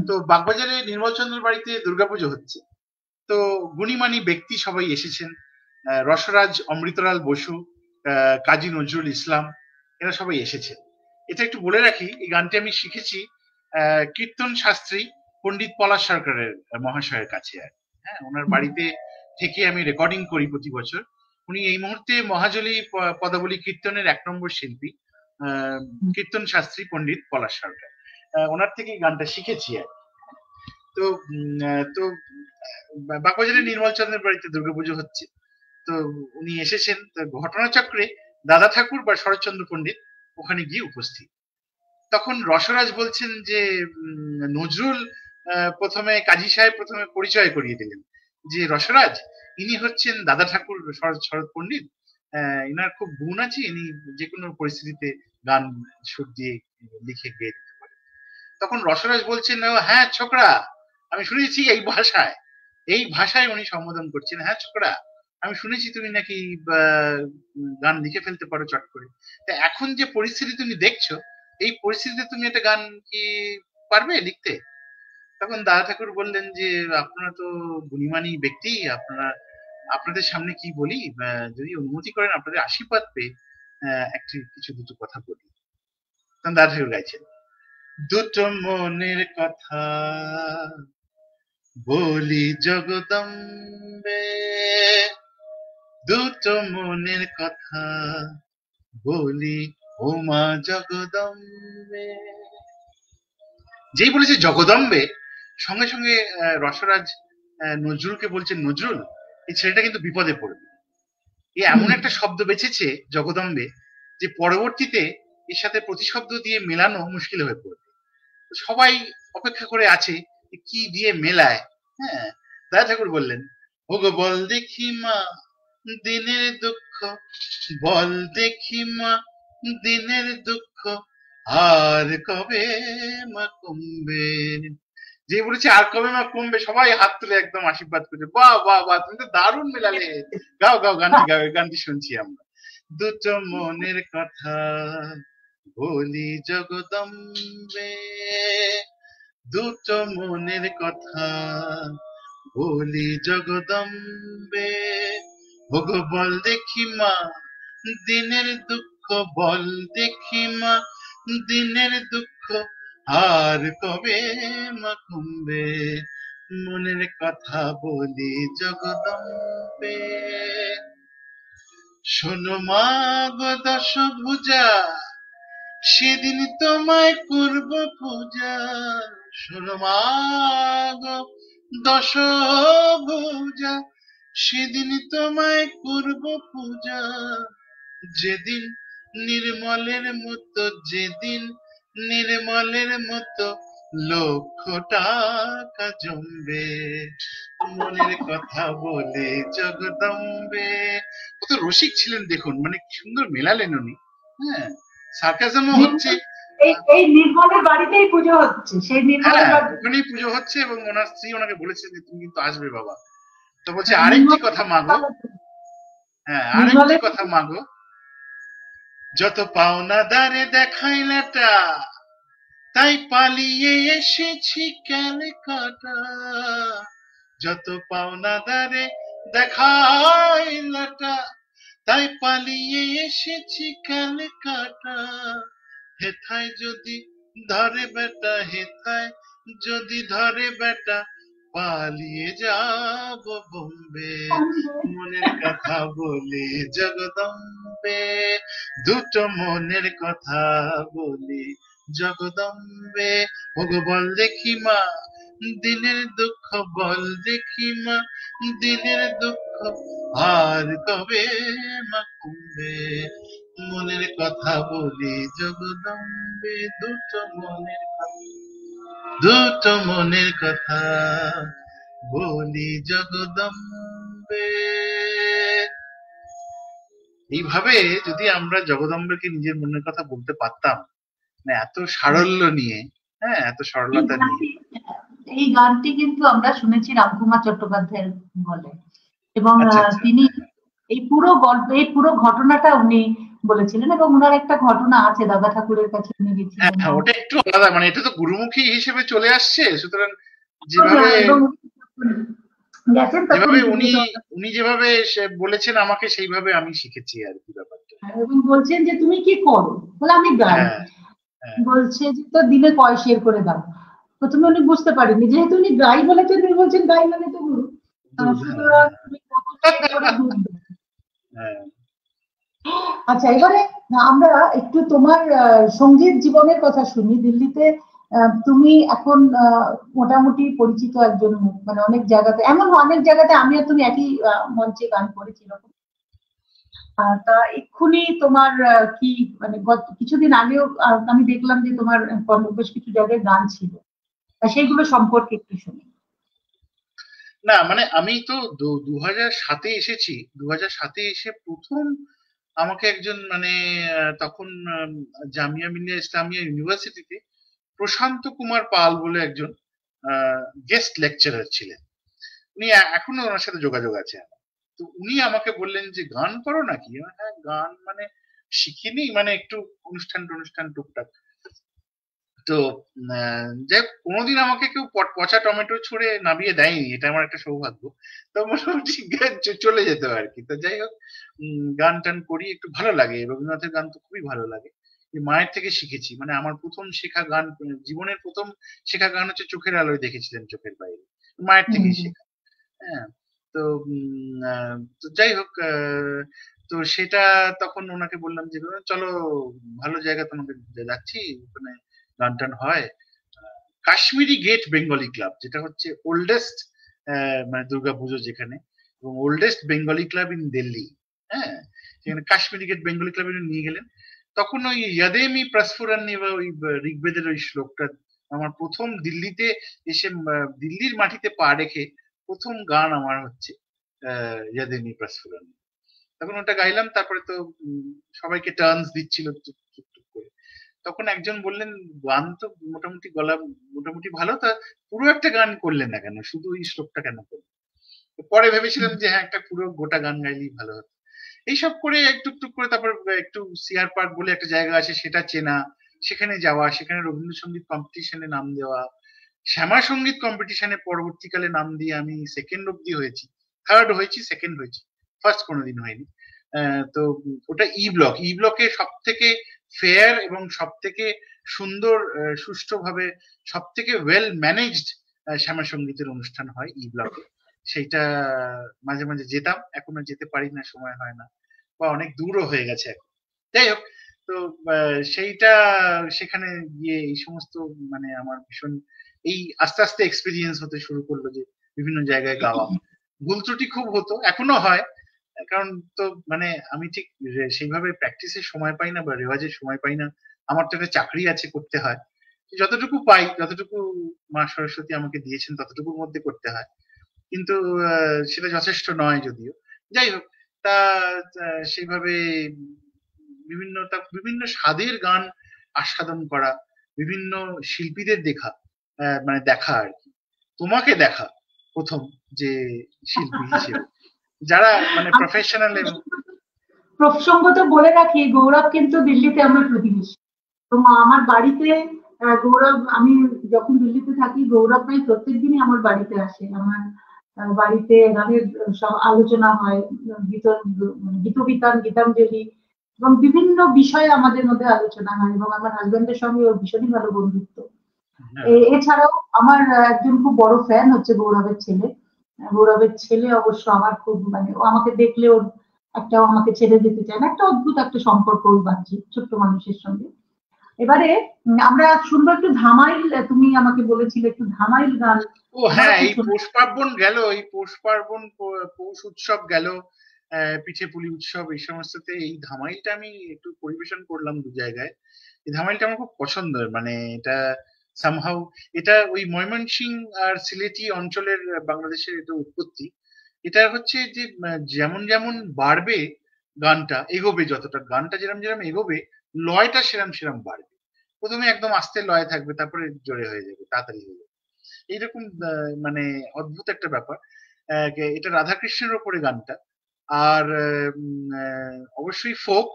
তো বাগবাজারে নির্মল চন্দ্রের বাড়িতে দুর্গাপুজো হচ্ছে। তো গুণীমানী ব্যক্তি সবাই এসেছেন, রসরাজ অমৃতলাল বসু, কাজী নজরুল ইসলাম, এরা সবাই এসেছেন। এটা একটু বলে রাখি, এই গানটি আমি শিখেছি কীর্তন শাস্ত্রী পণ্ডিত পলাশ সরকারের মহাশয়ের কাছে। হ্যাঁ, ওনার বাড়িতে থেকে আমি রেকর্ডিং করি প্রতি বছর। উনি এই মুহূর্তে মহাজলী পদাবলী কীর্তনের 1 নম্বর শিল্পী, কীর্তন শাস্ত্রী পণ্ডিত পলাশ সরকার, ওনার থেকে গানটা শিখেছি। তো তো বাগবাজারে নির্মল চন্দ্রের বাড়িতে দুর্গাপুজো হচ্ছে, তো উনি এসেছেন। ঘটনাচক্রে দাদা ঠাকুর বা শরৎচন্দ্র পণ্ডিত ওখানে গিয়ে উপস্থিত। তখন রসরাজ বলছেন যে নজরুল প্রথমে কাজী সাহেব প্রথমে পরিচয় করিয়ে দিলেন যে রসরাজ ইনি হচ্ছেন দাদা ঠাকুর শরৎ পণ্ডিত, ইনার খুব গুণ আছে, ইনি যে কোনো পরিস্থিতিতে গান সুর দিয়ে লিখে গেয়ে দিতে পারেন। তখন রসরাজ বলছেন, হ্যাঁ ছোকরা, আমি শুনেছি এই ভাষায় উনি সম্বোধন করছেন, হ্যাঁ ছোকরা আমি শুনেছি তুমি নাকি গান লিখে ফেলতে পারো চট করে। তা এখন যে পরিস্থিতি তুমি দেখছো, এই পরিস্থিতিতে তুমি একটা গান কি পারবে লিখতে? তখন দাদা ঠাকুর বললেন যে আপনারা তো গুণীমানী ব্যক্তি, আপনাদের সামনে কি বলি, যদি অনুমতি করেন আপনাদের আশীর্বাদ পেয়ে দুটো কথা বলি। তখন দাদা ঠাকুর গাইছেন, দুটো মনের কথা বলি জগদম্বে, দুটো মনের কথা বলি ওমা জগদম্বে। যেই বলেছে জগদম্বে, সঙ্গে সঙ্গে রসরাজ নজরুলকে বলছেন, নজরুল এই ছেলেটা কিন্তু বিপদে পড়বে। এ এমন একটা শব্দ বেঁচেছে জগদম্বে যে পরবর্তীতে এর সাথে প্রতিশব্দ দিয়ে মেলানো মুশকিল হয়ে পড়বে। সবাই অপেক্ষা করে আছে কি দিয়ে মেলায়। হ্যাঁ, দাদা ঠাকুর বললেন, ওগো বল দেখি মা দিনের দুঃখ, বল দেখি মা দিনের দুঃখ, আর কবে মা কমবে। যে বলেছে আর কবে মা কমবে, সবাই হাত তুলে একদম আশীর্বাদ করছে, বাহ বাহ বাহ, তুমি তো দারুণ মেলালে, গাও গাও গানটি গাও। গানটি শুনছি আমরা, দুটো মনের কথা বলি জগদম্বে, দুটো মনের কথা বলি জগদম্বে, ওগো বল দেখি মা দিনের দুঃখ, বল দেখি মা দিনের দুঃখ, আর কবে মা কমবে, মনের কথা বলি জগদম্বে। শোনো মা গো দশভুজা, সেদিন তোমায় করব পূজা, শোনো মা গো দশভুজা, সেদিন তোমায় করব পূজা, যেদিন নির্মলের মতো, যেদিন নির্মলের মতো লক্ষ টাকা জমবে, মনের কথা বলে জগদম্বে। কত রসিক ছিলেন দেখুন, মানে কি সুন্দর মেলালেন উনি। হ্যাঁ, সার্কাজমও হচ্ছে,
এই নির্মলের বাড়িতেই পুজো হচ্ছে, সেই নির্মলের
ওখানেই পুজো হচ্ছে, এবং ওনার স্ত্রী ওনাকে বলেছে যে তুমি কিন্তু আসবে বাবা। তো বলছে আরেকটি কথা মাগো, হ্যাঁ আরেকটি কথা মাগো, যত পাওনাদারে দেখাইলাটা, তাই পালিয়ে এসেছি ক্যালকাটা, যত পাওনাদারে দেখাইলাটা, তাই পালিয়ে এসেছি ক্যালকাটা, হেথায় যদি ধরে বেটা, হেথায় যদি ধরে বেটা, পালিয়ে যাব বোম্বে, মনের কথা বলি জগদম্বে, দুটো মনের কথা বলি জগদম্বে, ওগো বল দেখি মা দিনের দুঃখ, বল দেখি মা দিনের দুঃখ, আর কবে মা কমবে, মনের কথা বলি জগদম্বে, দুটো মনের কথা বলি জগদম্বে। এইভাবে যদি আমরা জগদম্বেকে নিজের মনের কথা বলতে পারতাম, এত সারল্য নিয়ে, হ্যাঁ এত সরলতা নিয়ে,
এই গানটি কিন্তু আমরা শুনেছি রামকুমার চট্টোপাধ্যায়ের বলে, এবং
আচ্ছা আচ্ছা।
তিনি এই পুরো গল্প, এই পুরো ঘটনাটা উনি বলেছিলেন, এবং ওনার একটা ঘটনা আছে, দাদা ঠাকুরের কাছে উনি
হ্যাঁ
গেছিলেন।
হ্যাঁ, ওটা একটু আলাদা, মানে এটা তো গুরুমুখী হিসেবে চলে আসছে, সুতরাং যেভাবে
এবং গেছেন তখন
যেভাবে
তিনি
উনি
তো,
উনি যেভাবে বলেছেন আমাকে, সেইভাবে আমি শিখেছি আর কি ব্যাপারটা।
এবং বলছেন যে তুমি কি করো, বলে আমি গাই।
হ্যাঁ হ্যাঁ।
বলছে যে তো দিনে কয় শের করে দাও। প্রথমে উনি বুঝতে পারেনি, যেহেতু উনি গাই বলেছেন, উনি বলছেন গাই মানে তো গুরু,
দুধ, হ্যাঁ
সুতরাং তুমি কত শের করে দুধ দাও।
হ্যাঁ।
আচ্ছা, এবারে আমরা একটু তোমার সঙ্গীত জীবনের কথা শুনি। দিল্লিতে তুমি এখন মোটামুটি পরিচিত একজন মুখ, মানে অনেক জায়গাতে, এমন অনেক জায়গাতে আমি আর তুমি একই মঞ্চে গান করেছি এরকম। তা এক্ষুনি তোমার কি মানে কিছুদিন আগেও আমি দেখলাম যে তোমার বেশ কিছু জায়গায় গান ছিল, তা সেইগুলো সম্পর্কে একটু শুনি।
না মানে আমি তো 2007-এ এসেছি। 2007-এ এসে প্রথম আমাকে একজন মানে তখন জামিয়া মিলিয়া ইসলামিয়া ইউনিভার্সিটিতে প্রশান্ত কুমার পাল বলে একজন গেস্ট লেকচারার ছিলেন। উনি এখনো ওনার সাথে যোগাযোগ আছে আমার। তো উনি আমাকে বললেন যে গান করো নাকি? হ্যাঁ, গান মানে শিখিনি, মানে একটু অনুষ্ঠান টনুষ্ঠান টুকটাক। তো যাই হোক, কোনোদিন আমাকে কেউ পচা টমেটো ছুঁড়ে নামিয়ে দেয়নি, এটা আমার একটা সৌভাগ্য। তো মোটামুটি চলে যেত আর কি। তো যাই হোক, গান টান করি, একটু ভালো লাগে, রবীন্দ্রনাথের গান তো খুবই ভালো লাগে। মায়ের থেকে শিখেছি, মানে আমার প্রথম শেখা গান, জীবনের প্রথম শেখা গান হচ্ছে চোখের আলোয় দেখেছিলেন চোখের বাইরে, মায়ের থেকেই শেখা। হ্যাঁ। তো তো যাই হোক, তো সেটা তখন ওনাকে বললাম যে চলো ভালো জায়গা তোমাকে যাচ্ছি, ওখানে গান টান হয়। কাশ্মীরি গেট বেঙ্গলি ক্লাব, যেটা হচ্ছে ওল্ডেস্ট মানে দুর্গাপুজো যেখানে, এবং oldest Bengali club in Delhi. হ্যাঁ, সেখানে কাশ্মীরি গেট বেঙ্গলি ক্লাবে নিয়ে গেলেন। তখন ওই ইয়াদেমি প্রস্ফুরণী বা ওই ঋগ্বেদের ওই শ্লোকটা আমার প্রথম দিল্লিতে এসে, দিল্লির মাটিতে পা রেখে প্রথম গান আমার হচ্ছে ইয়াদেমি প্রস্ফুরণী। তখন ওটা গাইলাম, তারপরে তো সবাইকে টার্নস দিচ্ছিল টুক টুক টুক করে। তখন একজন বললেন, গান তো মোটামুটি গলা মোটামুটি ভালো, তা পুরো একটা গান করলেন না কেন, শুধু ওই শ্লোকটা কেন করলেন? পরে ভেবেছিলাম যে হ্যাঁ, একটা পুরো গোটা গান গাইলেই ভালো হতো। এইসব করে একটু একটু করে তারপর একটু সিআর পার্ক বলে একটা জায়গা আছে, সেটা চেনা, সেখানে যাওয়া, সেখানে রবীন্দ্রসঙ্গীত কম্পিটিশনে নাম দেওয়া, শ্যামা সঙ্গীত কম্পিটিশনে পরবর্তীকালে নাম দিয়ে আমি সেকেন্ড অব্দি হয়েছি, থার্ড হয়েছি, সেকেন্ড হয়েছি, ফার্স্ট কোনোদিন হয়নি। তো ওটা ই ব্লকে সব থেকে ফেয়ার এবং সব থেকে সুন্দর, সুষ্ঠুভাবে, সব থেকে ওয়েল ম্যানেজড শ্যামা সঙ্গীতের অনুষ্ঠান হয় ই ব্লকে। সেইটা মাঝে মাঝে যেতাম, এখনো যেতে পারি না, সময় হয় না, বা অনেক দূরও হয়ে গেছে এখন। যাই হোক, তো সেইটা সেখানে গিয়ে এই সমস্ত মানে আমার ভীষণ এই আস্তে আস্তে এক্সপিরিয়েন্স হতে শুরু করলো, যে বিভিন্ন জায়গায় গাওয়া, ভুল ত্রুটি খুব হতো, এখনো হয়, কারণ তো মানে আমি ঠিক সেইভাবে প্র্যাকটিসের সময় পাই না বা রেওয়াজের সময় পাই না। আমার তো একটা চাকরি আছে, করতে হয়, যতটুকু পাই, যতটুকু মা সরস্বতী আমাকে দিয়েছেন ততটুকুর মধ্যে করতে হয়, কিন্তু সেটা যথেষ্ট নয় যদিও। যাই হোক, তা সেইভাবে বিভিন্ন স্বাদের গান আস্বাদন করা, বিভিন্ন শিল্পীদের দেখা, মানে দেখা আর কি, তোমাকে দেখা প্রথম যে শিল্পী হিসেবে, যারা মানে প্রফেশনাল। এবং
প্রসঙ্গত বলে রাখি, গৌরব কিন্তু দিল্লিতে আমার প্রতিবেশী। তো আমার বাড়িতে গৌরব, আমি যখন দিল্লিতে থাকি, গৌরব প্রায় প্রত্যেকদিনই আমার বাড়িতে আসে। আমার বাড়িতে গানের সব আলোচনা হয়, গীতবিতান, গীতাঞ্জলি, এবং বিভিন্ন বিষয়ে আমাদের মধ্যে আলোচনা হয়, এবং আমার হাজবেন্ডের সঙ্গে ওর ভীষণই ভালো বন্ধুত্ব। এছাড়াও আমার একজন খুব বড় ফ্যান হচ্ছে গৌরবের ছেলে। গৌরবের ছেলে অবশ্য আমার খুব, মানে ও আমাকে দেখলে ওর একটা, আমাকে ছেড়ে যেতে চায় না, একটা অদ্ভুত একটা সম্পর্ক ওর বাহ্যিক ছোট্ট মানুষের সঙ্গে। এবারে আমরা শুনবো একটু ধামাইল, তুমি আমাকে বলেছিলে একটু ধামাইল গান।
ও হ্যাঁ, এই পৌষ পার্বণ গেল, এই পৌষ পার্বণ, পৌষ উৎসব গেল, পিঠে পুলি উৎসব, এই সমস্ততে এই ধামাইলটা আমি একটু পরিবেশন করলাম দু জায়গায়। এই ধামাইলটা আমার খুব পছন্দের, মানে এটা সামহাউ, এটা ওই ময়মনসিংহ আর সিলেটি অঞ্চলের বাংলাদেশের এটা উৎপত্তি। এটা হচ্ছে যে যেমন যেমন বাড়বে গানটা, এগোবে যতটা, গানটা যেরম যেরম এগোবে, লয়টা সেরম সেরম বাড়বে। প্রথমে একদম আস্তে লয় থাকবে, তারপরে জোরে হয়ে যাবে, তাড়াতাড়ি হয়ে যাবে। এইরকম মানে অদ্ভুত একটা ব্যাপার। এটা রাধাকৃষ্ণের ওপরে গানটা, আর অবশ্যই ফোক,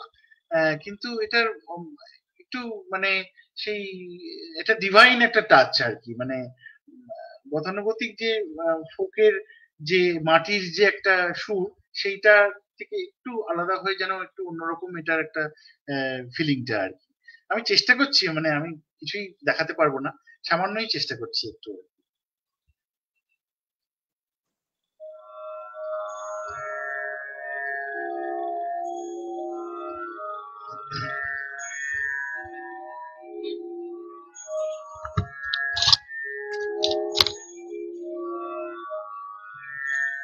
কিন্তু এটার একটু মানে সেই এটা ডিভাইন একটা টাচ আর কি, মানে গতানুগতিক যে ফোকের যে মাটির যে একটা সুর, সেইটা থেকে একটু আলাদা হয়ে যেন একটু অন্যরকম এটার একটা ফিলিংটা আর কি। আমি চেষ্টা করছি, মানে আমি কিছুই দেখাতে পারবো না, সামান্যই চেষ্টা করছি একটু।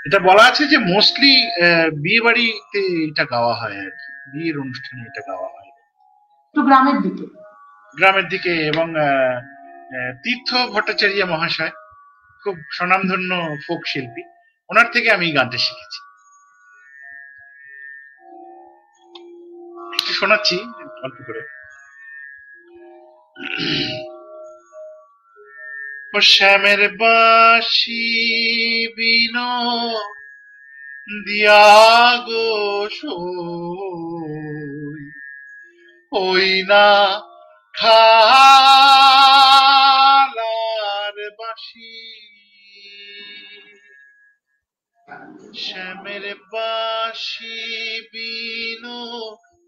এটা বলা আছে যে মোস্টলি বিয়ে বাড়িতে এটা গাওয়া হয় আর কি, বিয়ের অনুষ্ঠানে এটা গাওয়া হয়
তো গ্রামের দিকে,
গ্রামের দিকে। এবং তীর্থ ভট্টাচার্য মহাশয় খুব স্বনামধন্য ফোক শিল্পী, ওনার থেকে আমি এই গানটা শিখেছি। একটু শোনাচ্ছি অল্প করে। ও শ্যামের বাঁশি বিনো দিয়া গো সই, ওই না খালার বাঁশি, শ্যামের বাঁশি বিনো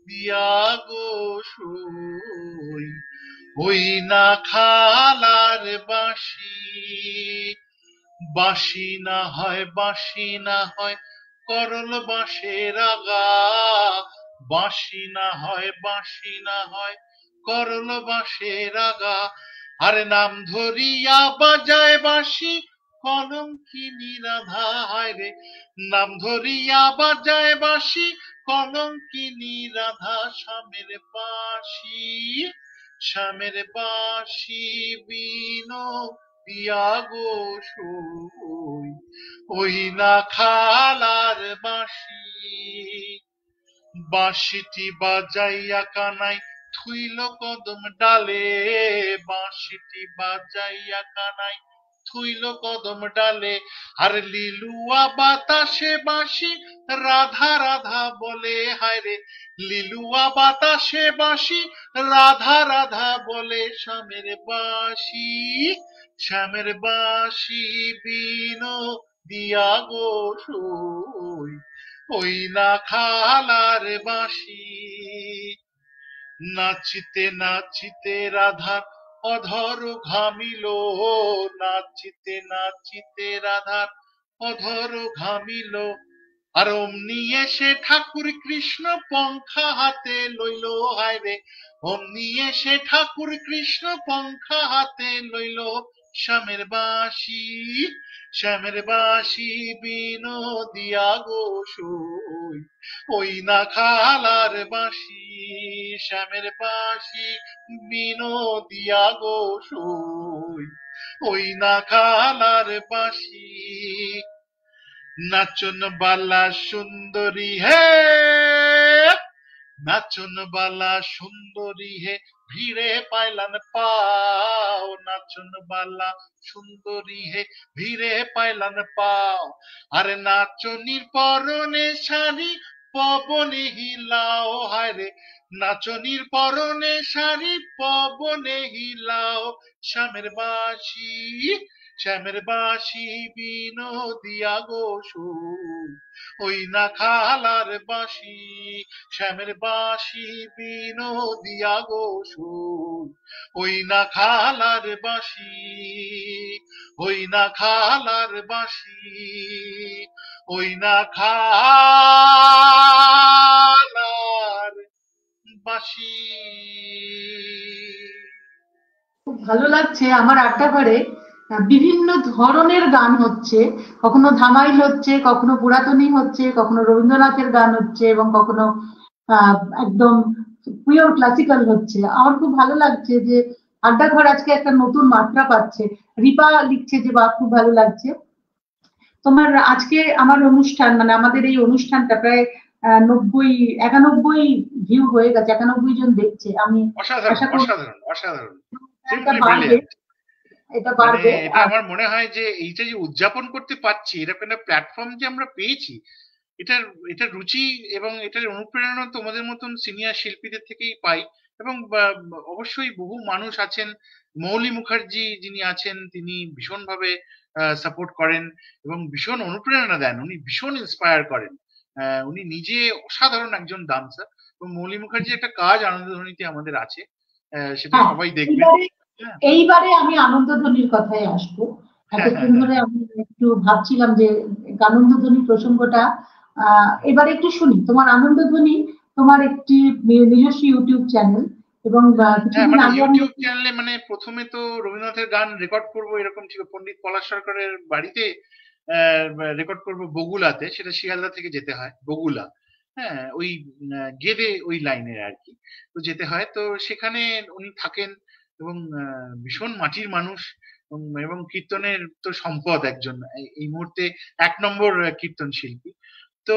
দিয়া গো সই, ওই না খালার বাঁশি, বাঁশি না হয়, বাঁশি না হয় করল বাঁশের আগা, বাঁশি না হয়, বাঁশি না হয় করল বাঁশের আগা, আরে নাম ধরিয়া বাজায় বাঁশি কলঙ্কিনী রাধা, হায় রে নাম ধরিয়া বাজায় বাঁশি কলঙ্কিনী রাধা, শ্যামের বাঁশি, শ্যামের বাঁশি বিনো দিয়া গো সই, ওই না খালার বাঁশি, বাঁশিটি বাজাইয়া কানাই থুইল কদম ডালে, বাঁশিটি বাজাইয়া কানাই থুইল কদম ডালে, আর লিলুয়া বাতাসে বাঁশি রাধা রাধা বলে, হায় রে লিলুয়া বাতাসে বাঁশি রাধা রাধা বলে, শ্যামের বাঁশি, শ্যামের বাঁশি বিনো দিয়া গো সই, ওই না খালার বাঁশি, নাচিতে নাচিতে রাধার অধর ঘামিল, নাচিতে নাচিতে রাধার অধর ঘামিল, আর অমনি এসে ঠাকুর কৃষ্ণ পঙ্খা হাতে লইল, হায় রে অমনি এসে ঠাকুর কৃষ্ণ পঙ্খা হাতে লইল, শ্যামের বাঁশি, শ্যামের বাঁশি বিনো দিয়া গো সই, ওই না খালার বাঁশি, শ্যামের বাঁশি বিনো দিয়া গো সই, ওই না খালার বাঁশি, নাচন বালা সুন্দরী হে, নাচন বালা সুন্দরী হে ভিড়ে পাইলান পাও, নাচন বালা সুন্দরী হে ভিড়ে পাইলান পাও, আরে নাচনির পরনে শাড়ি পবনে হিলাও, হায় রে নাচনির পরনে শাড়ি পবনে হিলাও, শ্যামের বাঁশি, শ্যামের বাঁশি বিনো দিয়া গো সই, ওই না খালার বাঁশি, শ্যামের বাঁশি বিনো দিয়া গো সই, ওই না খালার বাঁশি, ওই না খালার বাঁশি, ওই না খালার বাঁশি।
খুব ভালো লাগছে। আমার আড্ডা ঘরে বিভিন্ন ধরনের গান হচ্ছে, কখনো ধামাইল হচ্ছে, কখনো পুরাতনী হচ্ছে, কখনো রবীন্দ্রনাথের গান হচ্ছে, এবং কখনো একদম পিওর ক্লাসিক্যাল হচ্ছে। আমার খুব ভালো লাগছে যে আড্ডা ঘর আজকে একটা নতুন মাত্রা পাচ্ছে। রিপা লিখছে যে বা খুব ভালো লাগছে তোমার আজকে আমার অনুষ্ঠান, মানে আমাদের এই অনুষ্ঠানটা প্রায় 91 ভিউ হয়ে গেছে, 91 জন দেখছে। আমি
অসাধারণ
আশা করি
অসাধারণ অসাধারণ,
এটা বাড়বে। এটা
মানে
বাড়বে।
এটা
আর
আমার মনে হয় যে এইটা যে উদযাপন করতে পারছি, এরকম একটা প্ল্যাটফর্ম যে আমরা পেয়েছি, এটার এটার রুচি এবং এটার অনুপ্রেরণা তোমাদের মতন সিনিয়র শিল্পীদের থেকেই পাই। এবং অবশ্যই বহু মানুষ আছেন, মৌলি মুখার্জি যিনি আছেন তিনি ভীষণভাবে সাপোর্ট করেন এবং ভীষণ অনুপ্রেরণা দেন, উনি ভীষণ ইন্সপায়ার করেন। উনি নিজে অসাধারণ একজন ডান্সার। এবং মৌলি মুখার্জি একটা কাজ আনন্দধ্বনিতে আমাদের আছে, সেটা
হ্যাঁ,
সবাই দেখবেন।
এইবারে
হ্যাঁ,
এইবারে আমি আনন্দধ্বনির কথায় আসবো।
হ্যাঁ, হ্যাঁ,
এতক্ষণ
হ্যাঁ,
ধরে আমি একটু ভাবছিলাম যে আনন্দধ্বনি প্রসঙ্গটা এবারে একটু শুনি। তোমার আনন্দধ্বনি তোমার একটি নিজস্ব ইউটিউব চ্যানেল, এবং
হ্যাঁ।
কিছুদিন
মানে
আগে আমি
ইউটিউব চ্যানেলে মানে প্রথমে তো রবীন্দ্রনাথের গান রেকর্ড করব এরকম ছিল, পণ্ডিত পলাশ সরকারের বাড়িতে রেকর্ড করব বগুলাতে, সেটা শিয়ালদা থেকে যেতে হয় বগুলা। হ্যাঁ, ওই গেদে ওই লাইনের আর কি। তো যেতে হয়, তো সেখানে উনি থাকেন এবং ভীষণ মাটির মানুষ। এবং কীর্তনের তো সম্পদ একজন, এই মুহূর্তে 1 নম্বর কীর্তন শিল্পী। তো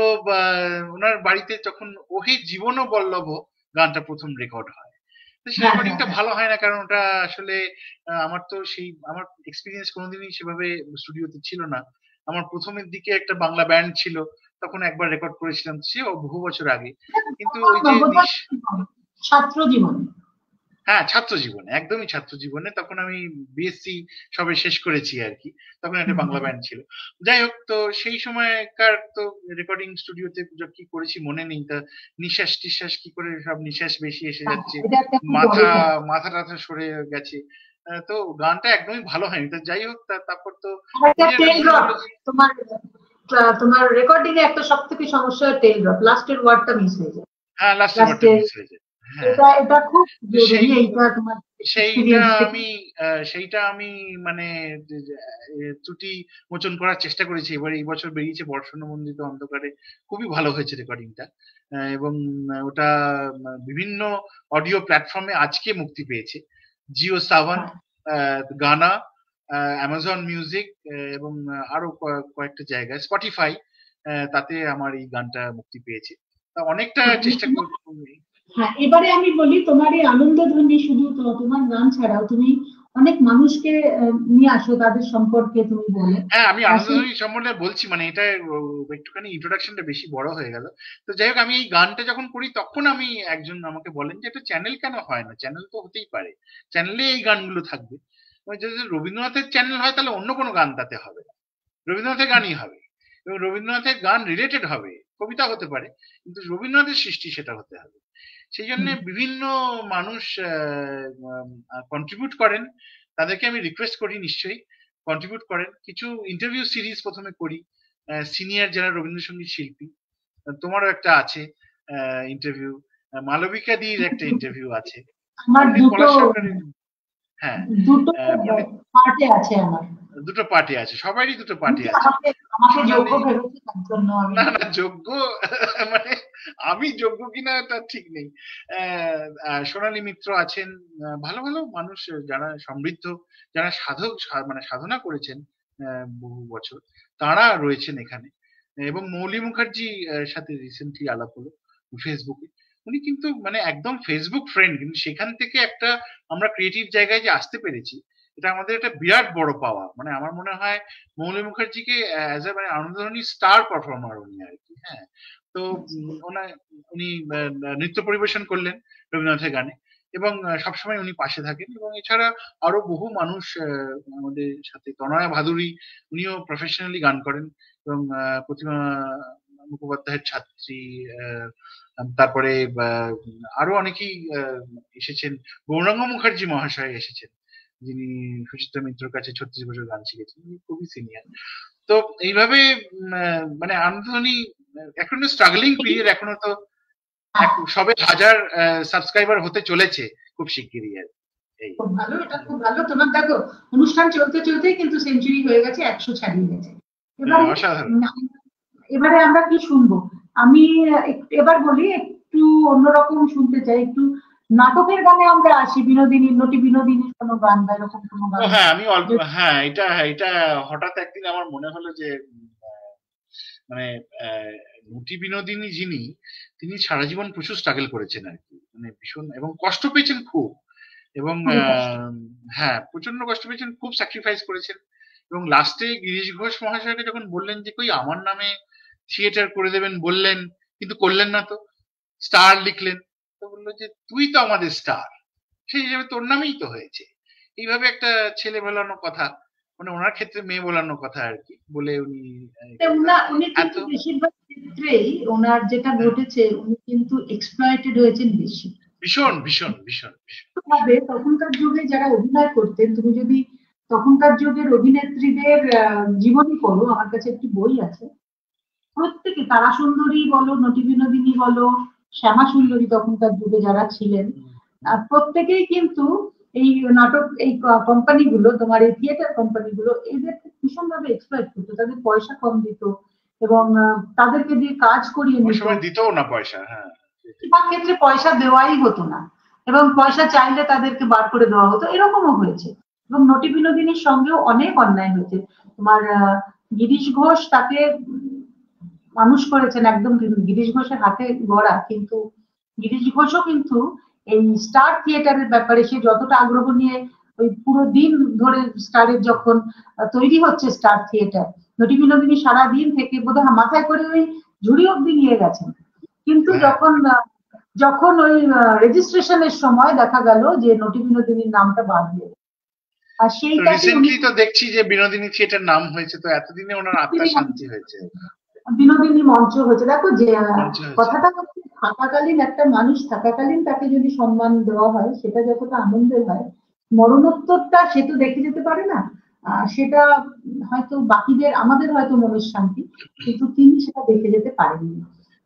ওনার বাড়িতে যখন ওহে জীবন বল্লভ গানটা প্রথম রেকর্ড হয়, তো সেই
হ্যাঁ, হ্যাঁ,
রেকর্ডিংটা
হ্যাঁ,
ভালো হয় না, কারণ ওটা আসলে আমার তো সেই আমার এক্সপিরিয়েন্স কোনোদিনই সেভাবে স্টুডিওতে ছিল না। আমার প্রথমের দিকে একটা বাংলা ব্যান্ড ছিল, তখন একবার রেকর্ড করেছিলাম, সে বহু বছর আগে। কিন্তু
তখন
ওই যে
বোধহয় ছাত্র জীবনে।
হ্যাঁ, ছাত্র জীবনে, একদমই ছাত্র জীবনে, তখন আমি বিএসসি সবে শেষ করেছি আর কি। তখন একটা বাংলা ব্যান্ড ছিল। যাই হোক, তো সেই সময়কার তো রেকর্ডিং স্টুডিওতে কি করেছি মনে নেই। তা নিঃশ্বাস টিশ্বাস কি করে সব নিঃশ্বাস বেশি এসে যাচ্ছে,
এটা একটা খুব বড়
মাথা
কথা।
মাথা টাথা সরে গেছে। তো গানটা একদমই ভালো হয়নি। তো যাই হোক, তারপর তো
আর একটা
ওই যে একটা
টেল
মনে
ড্রপ,
হলো
তোমার তোমার রেকর্ডিং এ একটা সব থেকে সমস্যা হয় টেল ড্রপ, লাস্টের ওয়ার্ডটা মিস হয়ে যায়।
হ্যাঁ, লাস্টের বারটা
লাস্টের
মিস হয়ে যায়। হ্যাঁ,
এটা এটা খুব
তো
জরুরি, এইটা তোমার
সেইটা
এক্সপিরিয়েন্স থেকে।
আমি সেইটা আমি মানে ত্রুটি মোচন করার চেষ্টা করেছি। এবার এই বছর বেরিয়েছে বর্ষণমণ্ডিত অন্ধকারে, খুবই ভালো হয়েছে রেকর্ডিংটা। এবং ওটা বিভিন্ন অডিও প্ল্যাটফর্মে আজকে মুক্তি পেয়েছে, জিও সাভান,
হ্যাঁ,
গানা, অ্যামাজন মিউজিক, এবং আরো কয়েকটা জায়গায়, স্পটিফাই, তাতে আমার এই গানটা মুক্তি পেয়েছে। তা অনেকটা
হ্যাঁ,
চেষ্টা করি।
হ্যাঁ, এবারে আমি বলি, তোমার এই আনন্দধ্বনি শুধু তোমার গান ছাড়াও তুমি অনেক মানুষকে নিয়ে আসো, তাদের সম্পর্কে তুমি বলো।
হ্যাঁ, আমি
সেই
আনন্দধ্বনি সম্বন্ধে বলছি, মানে এটা একটুখানি ইন্ট্রোডাকশনটা বেশি বড় হয়ে গেল। তো যাই হোক, আমি এই গানটা যখন করি তখন আমি একজন আমাকে বলেন যে একটা চ্যানেল কেন হয় না, চ্যানেল তো হতেই পারে, চ্যানেলে এই গানগুলো থাকবে। যদি রবীন্দ্রনাথের চ্যানেল হয় তাহলে অন্য কোনো গান তাতে হবে না, রবীন্দ্রনাথের গানই হবে। এবং রবীন্দ্রনাথের গান রিলেটেড হবে, কবিতা হতে পারে, কিন্তু রবীন্দ্রনাথের সৃষ্টি সেটা হতে হবে। সেই জন্য বিভিন্ন মানুষ কন্ট্রিবিউট করেন, তাদেরকে আমি রিকোয়েস্ট করি নিশ্চয়ই কন্ট্রিবিউট করেন। কিছু ইন্টারভিউ সিরিজ প্রথমে করি, সিনিয়র যারা রবীন্দ্রসঙ্গীত শিল্পী, তোমারও একটা আছে ইন্টারভিউ, মালবিকা দির একটা ইন্টারভিউ আছে,
আমার
পণ্ডিত
দুটো
পলাশ সরকারের। হ্যাঁ,
দুটো
পণ্ডিত
পার্টে আছে আমার।
দুটো পার্টি আছে, সবারই দুটো
তুমি
পার্টি
কি
আছে।
আমাকে আমাকে যোগ্য
সোনালী,
ভেবেছো, তার জন্য আমি
না না, যোগ্য মানে আমি যোগ্য কিনা তা ঠিক নেই। সোনালী মিত্র আছেন, ভালো ভালো মানুষ যারা সমৃদ্ধ, যারা সাধক, মানে সাধনা করেছেন বহু বছর, তারা রয়েছেন এখানে। এবং মৌলি মুখার্জি সাথে রিসেন্টলি আলাপ হলো ফেসবুকে। উনি কিন্তু মানে একদম ফেসবুক ফ্রেন্ড, কিন্তু সেখান থেকে একটা আমরা ক্রিয়েটিভ জায়গায় যে আসতে পেরেছি, এটা আমাদের একটা বিরাট বড় পাওয়া। মানে আমার মনে হয় মৌলি মুখার্জিকে অ্যাজ এ মানে আনন্দধ্বনি স্টার পারফর্মার উনি আর কি। হ্যাঁ, তো উনি নৃত্য পরিবেশন করলেন রবীন্দ্রনাথের গানে, এবং সবসময় উনি পাশে থাকেন। এবং এছাড়া আরো বহু মানুষ আমাদের সাথে, তনয়া ভাদুরী, উনিও প্রফেশনালি গান করেন, এবং প্রতিমা মুখোপাধ্যায়ের ছাত্রী। আহ, তারপরে আরো অনেকেই এসেছেন, গৌরাঙ্গ মুখার্জি মহাশয় এসেছেন, যিনি সুচিত্রা মিত্রর কাছে 36 বছর গান শিখেছেন, উনি খুবই সিনিয়র। তো এইভাবে মানে আনন্দধ্বনি এখনো স্ট্রাগলিং পিরিয়ড, এখনো তো সবে 1000 সাবস্ক্রাইবার হতে চলেছে খুব শিগগিরই আর কি। এই
খুব ভালো, এটা খুব ভালো। তোমার দেখো, অনুষ্ঠান চলতে চলতেই কিন্তু সেঞ্চুরি হয়ে গেছে, 100 ছাড়িয়ে গেছে। এবারে
অসাধারণ।
এবারে আমরা কি শুনবো? আমি এবার বলি, একটু অন্যরকম শুনতে চাই, একটু নাটকের গানে আমরা আসি। বিনোদিনী, নটি বিনোদিনীর কোনো গান বা এরকম কোনো
ও
গান
হ্যাঁ, আমি অল্প,
যদি-
হ্যাঁ, এটা এটা হঠাৎ একদিন আমার মনে হলো যে মানে নটি বিনোদিনী যিনি, তিনি সারা জীবন প্রচুর স্ট্রাগল করেছেন আর কি, মানে ভীষণ, এবং কষ্ট পেয়েছেন খুব। এবং
খুবই কষ্ট।
হ্যাঁ, প্রচন্ড কষ্ট পেয়েছেন, খুব স্যাক্রিফাইস করেছেন। এবং লাস্টে গিরিশ ঘোষ মহাশয়কে যখন বললেন যে কই আমার নামে থিয়েটার করে দেবেন বললেন, কিন্তু করলেন না, তো স্টার লিখলেন, তো বললো যে তুই তো আমাদের স্টার, সেই হিসেবে তোর নামেই তো হয়েছে। এইভাবে একটা ছেলে বলানো কথা, মানে ওনার ক্ষেত্রে মেয়ে বলানো কথা আর কি, বলে উনি
উনি
এত
কিন্তু বেশিরভাগ ক্ষেত্রেই ওনার যেটা ঘটেছে, উনি কিন্তু এক্সপ্লয়েটেড হয়েছেন বেশি
ভীষণ ভীষণ ভীষণ ভীষণ।
ভাবে। তখনকার যুগে যারা অভিনয় করতেন, তুমি যদি তখনকার যুগের অভিনেত্রীদের জীবনী পড়ো, আমার কাছে একটি বই আছে, প্রত্যেকে তারা সুন্দরী বলো, নটি বিনোদিনী বলো, শ্যামা সুন্দরী তখনকার যুগে যারা ছিলেন, প্রত্যেকেই কিন্তু এই নাটক, এই কোম্পানিগুলো, তোমার এই থিয়েটার কোম্পানিগুলো এদের ভীষণ ভাবে এক্সপ্লয়েট করতো, তাদের পয়সা কম দিত এবং তাদেরকে দিয়ে কাজ করিয়ে
ওই
নিত।
সময় দিতেও না পয়সা, হ্যাঁ,
বেশিরভাগ ক্ষেত্রে পয়সা দেওয়াই হতো না, এবং পয়সা চাইলে তাদেরকে বার করে দেওয়া হতো, এরকমও হয়েছে। এবং নটি বিনোদিনীর সঙ্গেও অনেক অন্যায় হয়েছে। তোমার গিরিশ ঘোষ তাকে মানুষ করেছেন একদম, গিরিশ ঘোষের হাতে গড়া, কিন্তু গিরিশ ঘোষও কিন্তু এই স্টার থিয়েটারের ব্যাপারে সে যতটা আগ্রহ নিয়ে ওই পুরো দিন ধরে স্টারের যখন তৈরি হচ্ছে স্টার থিয়েটার, নটি বিনোদিনী সারাদিন থেকে বোধহয় মাথায় করে ওই ঝুড়ি অব্দি নিয়ে গেছেন, কিন্তু
হ্যাঁ।
যখন ওই রেজিস্ট্রেশনের সময় দেখা গেল যে নটি বিনোদিনীর নামটা বাদ দিয়ে, আর সেইটাতে
রিসেন্টলি তো দেখছি যে বিনোদিনী থিয়েটার নাম হয়েছে, তো এতদিনে ওনার আত্মার শান্তি হয়েছে,
বিনোদিনী মঞ্চ হয়েছে। দেখো যে
মঞ্চ হয়েছে।
কথাটা হচ্ছে, থাকাকালীন একটা মানুষ থাকাকালীন তাকে যদি সম্মান দেওয়া হয়, সেটা যতটা আনন্দের হয়, মরণোত্তরটা সে তো দেখে যেতে পারে না। সেটা হয়তো বাকিদের, আমাদের হয়তো মনের শান্তি, কিন্তু তিনি সেটা দেখে যেতে পারেননি।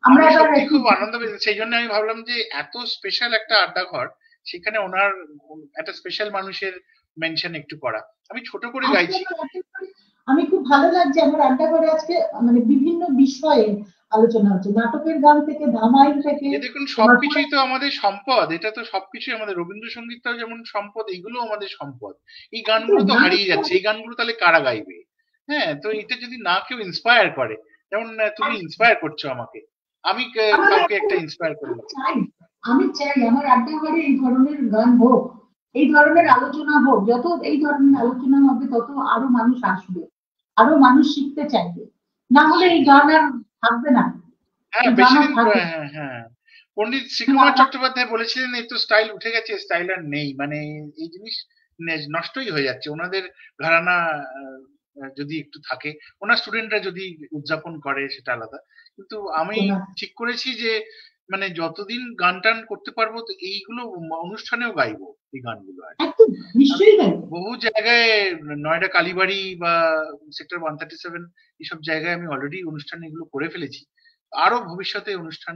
আমরা
আমি
এবার
সত্যি
একটু
খুব আনন্দ পেয়েছি, সেই জন্য আমি ভাবলাম যে এত স্পেশাল একটা আড্ডা ঘর, সেখানে ওনার একটা স্পেশাল মানুষের মেনশন একটু করা। আমি ছোট করে
আজকে
গাইছি।
আমি খুব ভালো লাগছে, আমার রান্নাঘরে আজকে মানে বিভিন্ন বিষয়ে আলোচনা হচ্ছে, নাটকের গান থেকে, ধামাইল থেকে,
এ দেখুন,
তোমার
সবকিছুই তো আমাদের সম্পদ, এটা তো সবকিছুই আমাদের, রবীন্দ্রসঙ্গীতটাও যেমন সম্পদ, এইগুলো আমাদের সম্পদ। এই গানগুলো তো হারিয়ে যাচ্ছে, এই গানগুলো তাহলে কারা গাইবে? হ্যাঁ, তো এটা যদি না কেউ ইন্সপায়ার করে, যেমন তুমি ইন্সপায়ার করছো আমাকে, আমি কাউকে একটা ইন্সপায়ার করলাম।
আমি চাই আমার আড্ডাঘরে এই ধরনের গান হোক, এই ধরনের আলোচনা হোক। যত এই ধরনের আলোচনা হবে, তত আরো মানুষ আসবে, আরো মানুষ শিখতে চাইবে। না হলে এই গান আর থাকবে না,
হ্যাঁ,
এই গান
বেশি
আর
দিন,
থাকবে
হ্যাঁ হ্যাঁ, পণ্ডিত শ্রীকুমার চট্টোপাধ্যায় বলেছিলেন এই তো স্টাইল উঠে গেছে, স্টাইল আর নেই, মানে এই জিনিস নষ্টই হয়ে যাচ্ছে। ওনাদের ঘরানা যদি একটু থাকে, ওনার স্টুডেন্টরা যদি উদযাপন করে সেটা আলাদা, কিন্তু আমি
না।
ঠিক করেছি যে মানে যতদিন গান টান করতে পারবো, তো এইগুলো অনুষ্ঠানেও গাইবো এই গানগুলো। আর
একদম
আমি
নিশ্চয়ই গাইবে।
বহু জায়গায়, নয়ডা কালীবাড়ি বা সেক্টর 137, এইসব জায়গায় আমি অলরেডি অনুষ্ঠান এগুলো করে ফেলেছি, আরো ভবিষ্যতে অনুষ্ঠান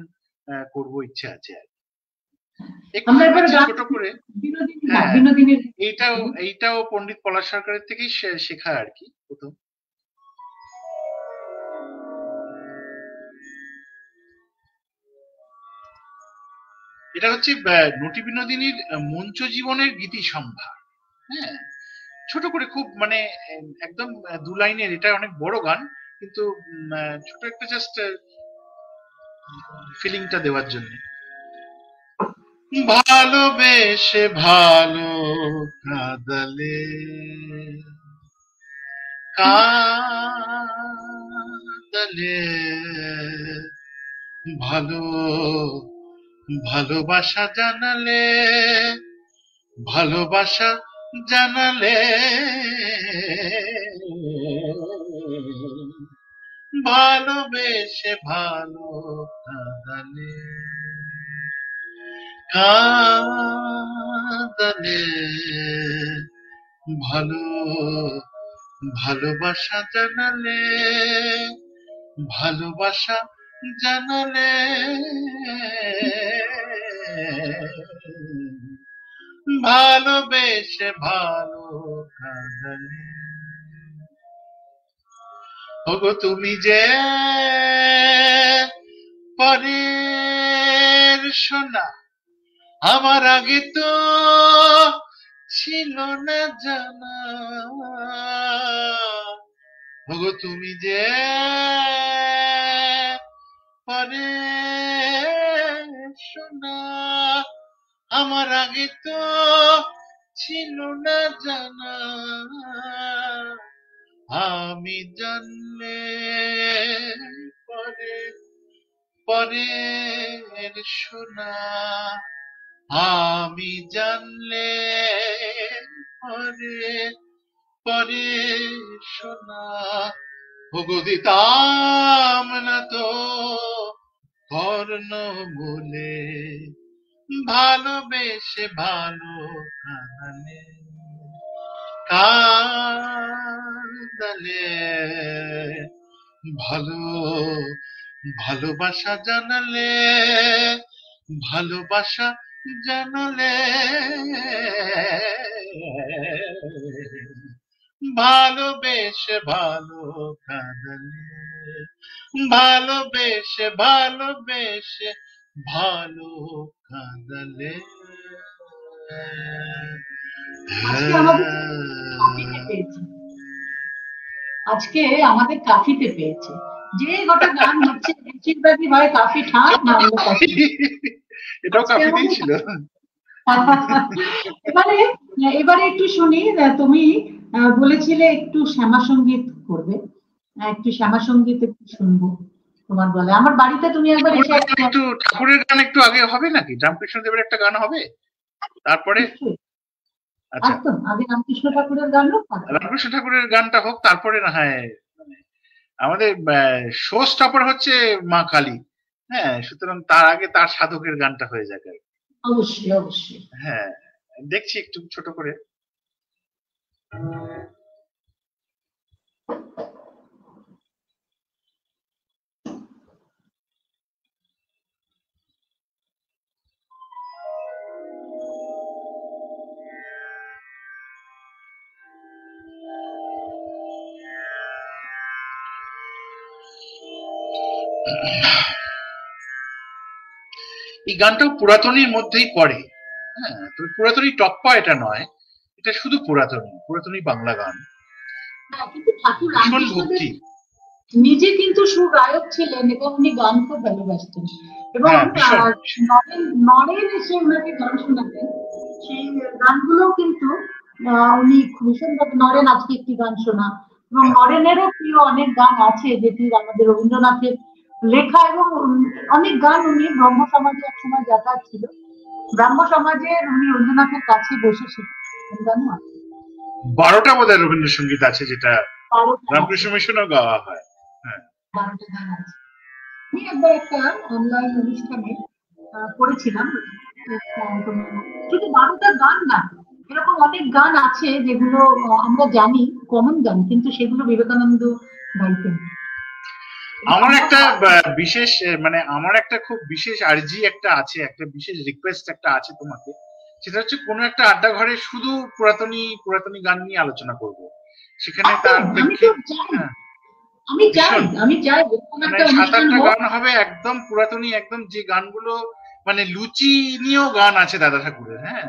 করব, ইচ্ছে আছে। আর একটু
আমরা এবার
শোনাচ্ছি
গান,
ছোট করে।
বিনোদিনী, না
হ্যাঁ,
বিনোদিনীর
এইটাও পণ্ডিত পলাশ সরকারের থেকেই শেখা আর কি প্রথম। এটা হচ্ছে নটি বিনোদিনীর মঞ্চ জীবনের গীতি সম্ভার। হ্যাঁ, ছোট করে, খুব মানে একদম 2 লাইনের, এটা অনেক বড় গান, কিন্তু ছোট একটা জাস্ট ফিলিংটা দেওয়ার জন্য। ভালোবেসে ভালো কাঁদালে, কাঁদালে, ভালো ভালোবাসা জানালে, ভালোবাসা জানালে, ভালোবেসে ভালো কাঁদালে, কাঁদালে, ভালো ভালোবাসা জানালে, ভালোবাসা জানালে, ভালোবেসে ভালো কাঁদালে। ওগো তুমি যে পরের সোনা, আমার আগে তো ছিল না জানা। ওগো তুমি যে পরের সোনা, আমার আগে তো ছিল না জানা, আমি জানলে পরে পরের শোনা, আমি জানলে পরে পরে শোনা, ওগো দিতাম না তো কর্ণ বলে, ভালোবেসে ভালো কাঁদালে, কাঁদালে ভালো ভালোবাসা জানালে, ভালোবাসা জানালে, ভালোবেসে ভালো কাঁদালে, ভালোবেসে ভালোবেসে ভালো কাঁদালে।
আজকে আমাদের কাফিতে পেয়েছে, আজকে আমাদের কাফিতে পেয়েছে, যে গোটা গান হচ্ছে বেশিরভাগই হয় কাফি ঠাক না হলে কাফি।
এটাও কাফিতেই ছিল।
এবারে এবারে একটু শুনি, তুমি বলেছিলে একটু শ্যামা সঙ্গীত করবে, একটু শ্যামা সঙ্গীত একটু শুনবো তোমার বলে। আমার বাড়িতে তুমি একবার এসে
একটু ঠাকুরের গান একটু আগে হবে নাকি? রামকৃষ্ণ দেবের একটা গান হবে, তারপরে আচ্ছা
একদম আগে রামকৃষ্ণ ঠাকুরের গান হোক,
রামকৃষ্ণ ঠাকুরের গানটা হোক, তারপরে না হয় আমাদের শো স্টপার হচ্ছে মা কালী। হ্যাঁ, সুতরাং তার আগে তার সাধকের গানটা হয়ে যাক।
অবশ্যই অবশ্যই।
হ্যাঁ, দেখছি একটু ছোট করে। এই গানটাও পুরাতনীর মধ্যেই পড়ে। হ্যাঁ, তবে পুরাতনী টপ্পা এটা নয়, এটা শুধু পুরাতনী বাংলা গান।
কিন্তু ঠাকুর
ভীষণ ভক্তি,
নিজে কিন্তু সুগায়ক ছিলেন এবং উনি গান খুব ভালোবাসতেন, এবং নরেন এসে ওনাকে গান শোনাতেন, সেই গানগুলো কিন্তু উনি ভীষণভাবে, নরেন আজকে একটি গান শোনা, এবং নরেনেরও প্রিয় অনেক গান আছে যেটি আমাদের রবীন্দ্রনাথের লেখা, এবং অনেক গান উনি ব্রহ্ম সমাজে একসময় যাতায়াত ছিল, ব্রাহ্ম সমাজের উনি রবীন্দ্রনাথের কাছে বসে শিখতেন গানও আছে।
12টা বোধহয় রবীন্দ্রসঙ্গীত আছে যেটা রামকৃষ্ণ মিশনও গাওয়া হয়। হ্যাঁ,
12টা গান আছে। আমি একবার একটা অনলাইন অনুষ্ঠানে করেছিলাম, শুধু 12টা গান না, এরকম অনেক গান আছে যেগুলো আমরা জানি কমন গান, কিন্তু সেগুলো বিবেকানন্দ গাইতেন।
আমার একটা বিশেষ, মানে আমার একটা খুব বিশেষ আর্জি একটা আছে, একটা বিশেষ রিকোয়েস্ট একটা আছে তোমাকে, সেটা হচ্ছে কোনো একটা আড্ডা ঘরে শুধু পুরাতনী গান নিয়ে আলোচনা করব, সেখানে তার
আমি চাই
7-8টা গান হবে একদম পুরাতনী, একদম যে গানগুলো মানে লুচি নিয়েও গান আছে দাদা ঠাকুরের। হ্যাঁ,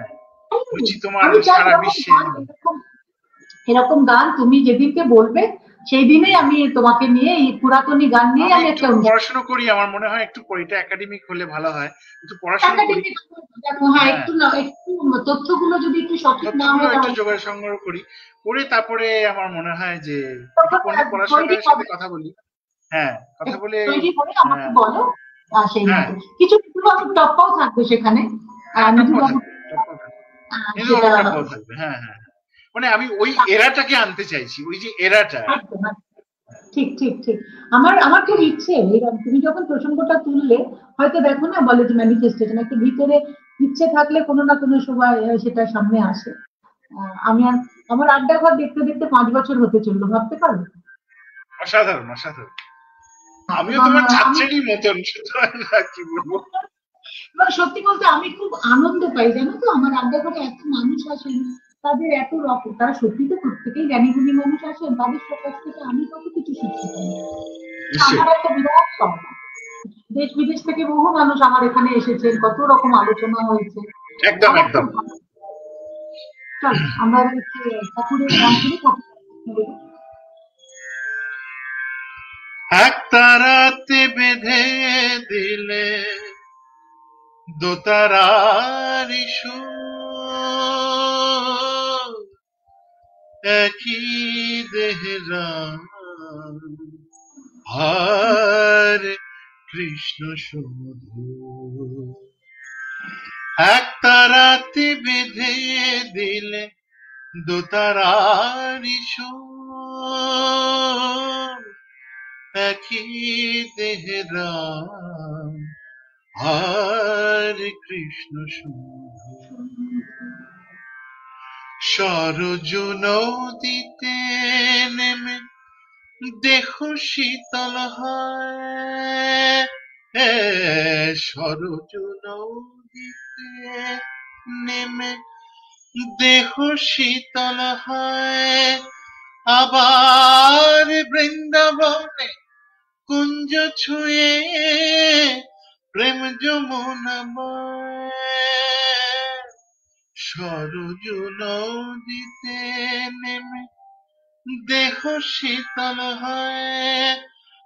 লুচি তোমার সারা বিশ্বে
এরকম গান তুমি যেদিনকে বলবে সেই দিনেই আমি তোমাকে নিয়ে এই পুরাতনী গান নিয়ে আমি একটা
পড়াশোনা করি। আমার মনে হয় একটু এটা একাডেমিক হলে ভালো হয়, একটু পড়াশোনা করি।
হ্যাঁ, একটু তথ্যগুলো যদি একটু সঠিক না হয়
একটু জোগাড় সংগ্রহ করি, করে তারপরে আমার মনে হয় যে পড়াশোনার সাথে কথা বলি। হ্যাঁ, কথা বলে
তৈরি করে আমাকে বলো, সেই মতো কিছু টপ্পাও থাকবে সেখানে।
হ্যাঁ, মানে আমি ওই এরাটাকে আনতে চাইছি, ওই যে এরাটা।
ঠিক ঠিক ঠিক, আমার খুব ইচ্ছে, তুমি যখন প্রসঙ্গটা তুললে, হয়তো দেখো না, বলে যে ম্যানিফেস্টেশন, একটু ভিতরে ইচ্ছে থাকলে কোনো না কোনো সময় সেটা সামনে আসে। আমি আমার আড্ডা ঘর দেখতে দেখতে 5 বছর হতে চললো, ভাবতে পারো?
অসাধারণ অসাধারণ। আমিও তোমার ছাত্রেরই মতন, কি বলবো,
সত্যি বলতে আমি খুব আনন্দ পাই, জানো তো, আমার আড্ডা ঘরে এত মানুষ আসেন, তাদের এত রকম, তারা সত্যি তো প্রত্যেকেই জ্ঞানীগুণী মানুষ আসেন, তাদের কাছ থেকে আমি কত কিছু শিখতে পারি। আমার একটা বিরাট পাওনা, দেশ বিদেশ থেকে বহু মানুষ আমার এখানে এসেছেন, কত রকম আলোচনা হয়েছে।
একদম একদম।
চল আমরা ঠাকুরের গান শুনে
এক তারাতে বেঁধে দিলে দোতারার সুর, একই দেহরা হরে কৃষ্ণ শুধু এক তারাতে বেঁধে দিলে দোতারারি সুর একই দেহরা হরে কৃষ্ণ শুধু সরজ নদীতে নেমে দেহ শীতল হয় সরজ নদীতে নেমে দেহ শীতল হয় আবার বৃন্দাবনে কুঞ্জ ছুঁয়ে প্রেম যমুনা সরজ নদীতে নেমে দেহ শীতল হয়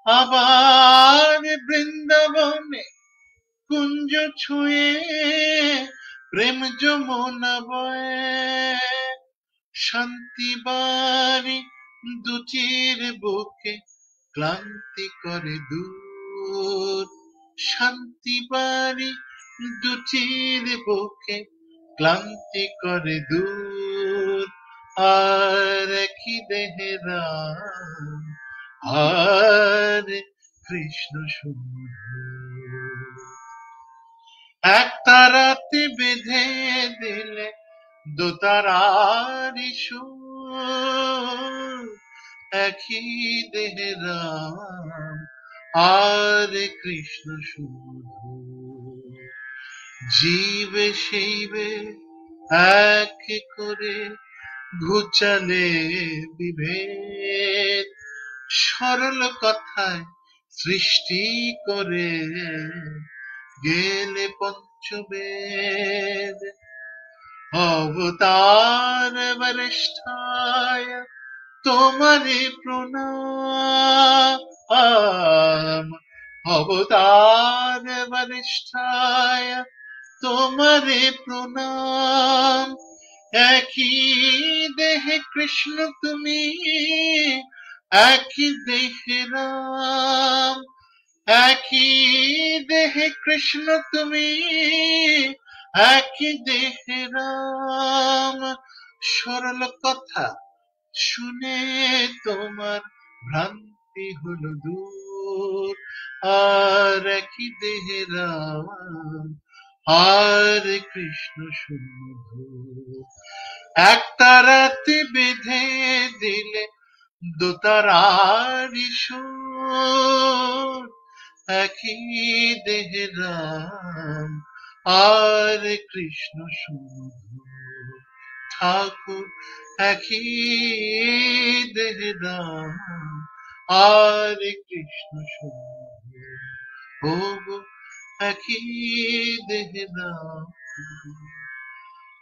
আবার বৃন্দাবনে কুঞ্জ ছুঁয়ে প্রেম যমুনা বয় শান্তি বাড়ি দুটির বুকে ক্লান্তি করে দূর শান্তি বাড়ি দুটির বুকে ক্লান্তি করে দূর আর কি দেহরা হরে কৃষ্ণ শুধু এক তারাতে বেঁধে দিলে দোতারারি সুর একই দেহরা হরে কৃষ্ণ শুধু জীবে সেইবে এক করে ঘুচালে বিভেদ সরল কথায় সৃষ্টি করে গেলে পঞ্চবেদ অবতার বরিষ্ঠায় তোমারে প্রণাম অবতার বরিষ্ঠায় তোমারে প্রণাম একই দেহে কৃষ্ণ তুমি একই দেহে রাম একই দেহে কৃষ্ণ তুমি একই দেহে রাম সরল কথা শুনে তোমার ভ্রান্তি হলো দূর আর একই দেহে রাম হরে কৃষ্ণ শুধু এক তারাতে বেঁধে দিলে দোতারারি সুর একই দেহে রাম হরে কৃষ্ণ শুধু ঠাকুর একই দেহে রাম হরে কৃষ্ণ শুধু ও গো একই দেহে রাম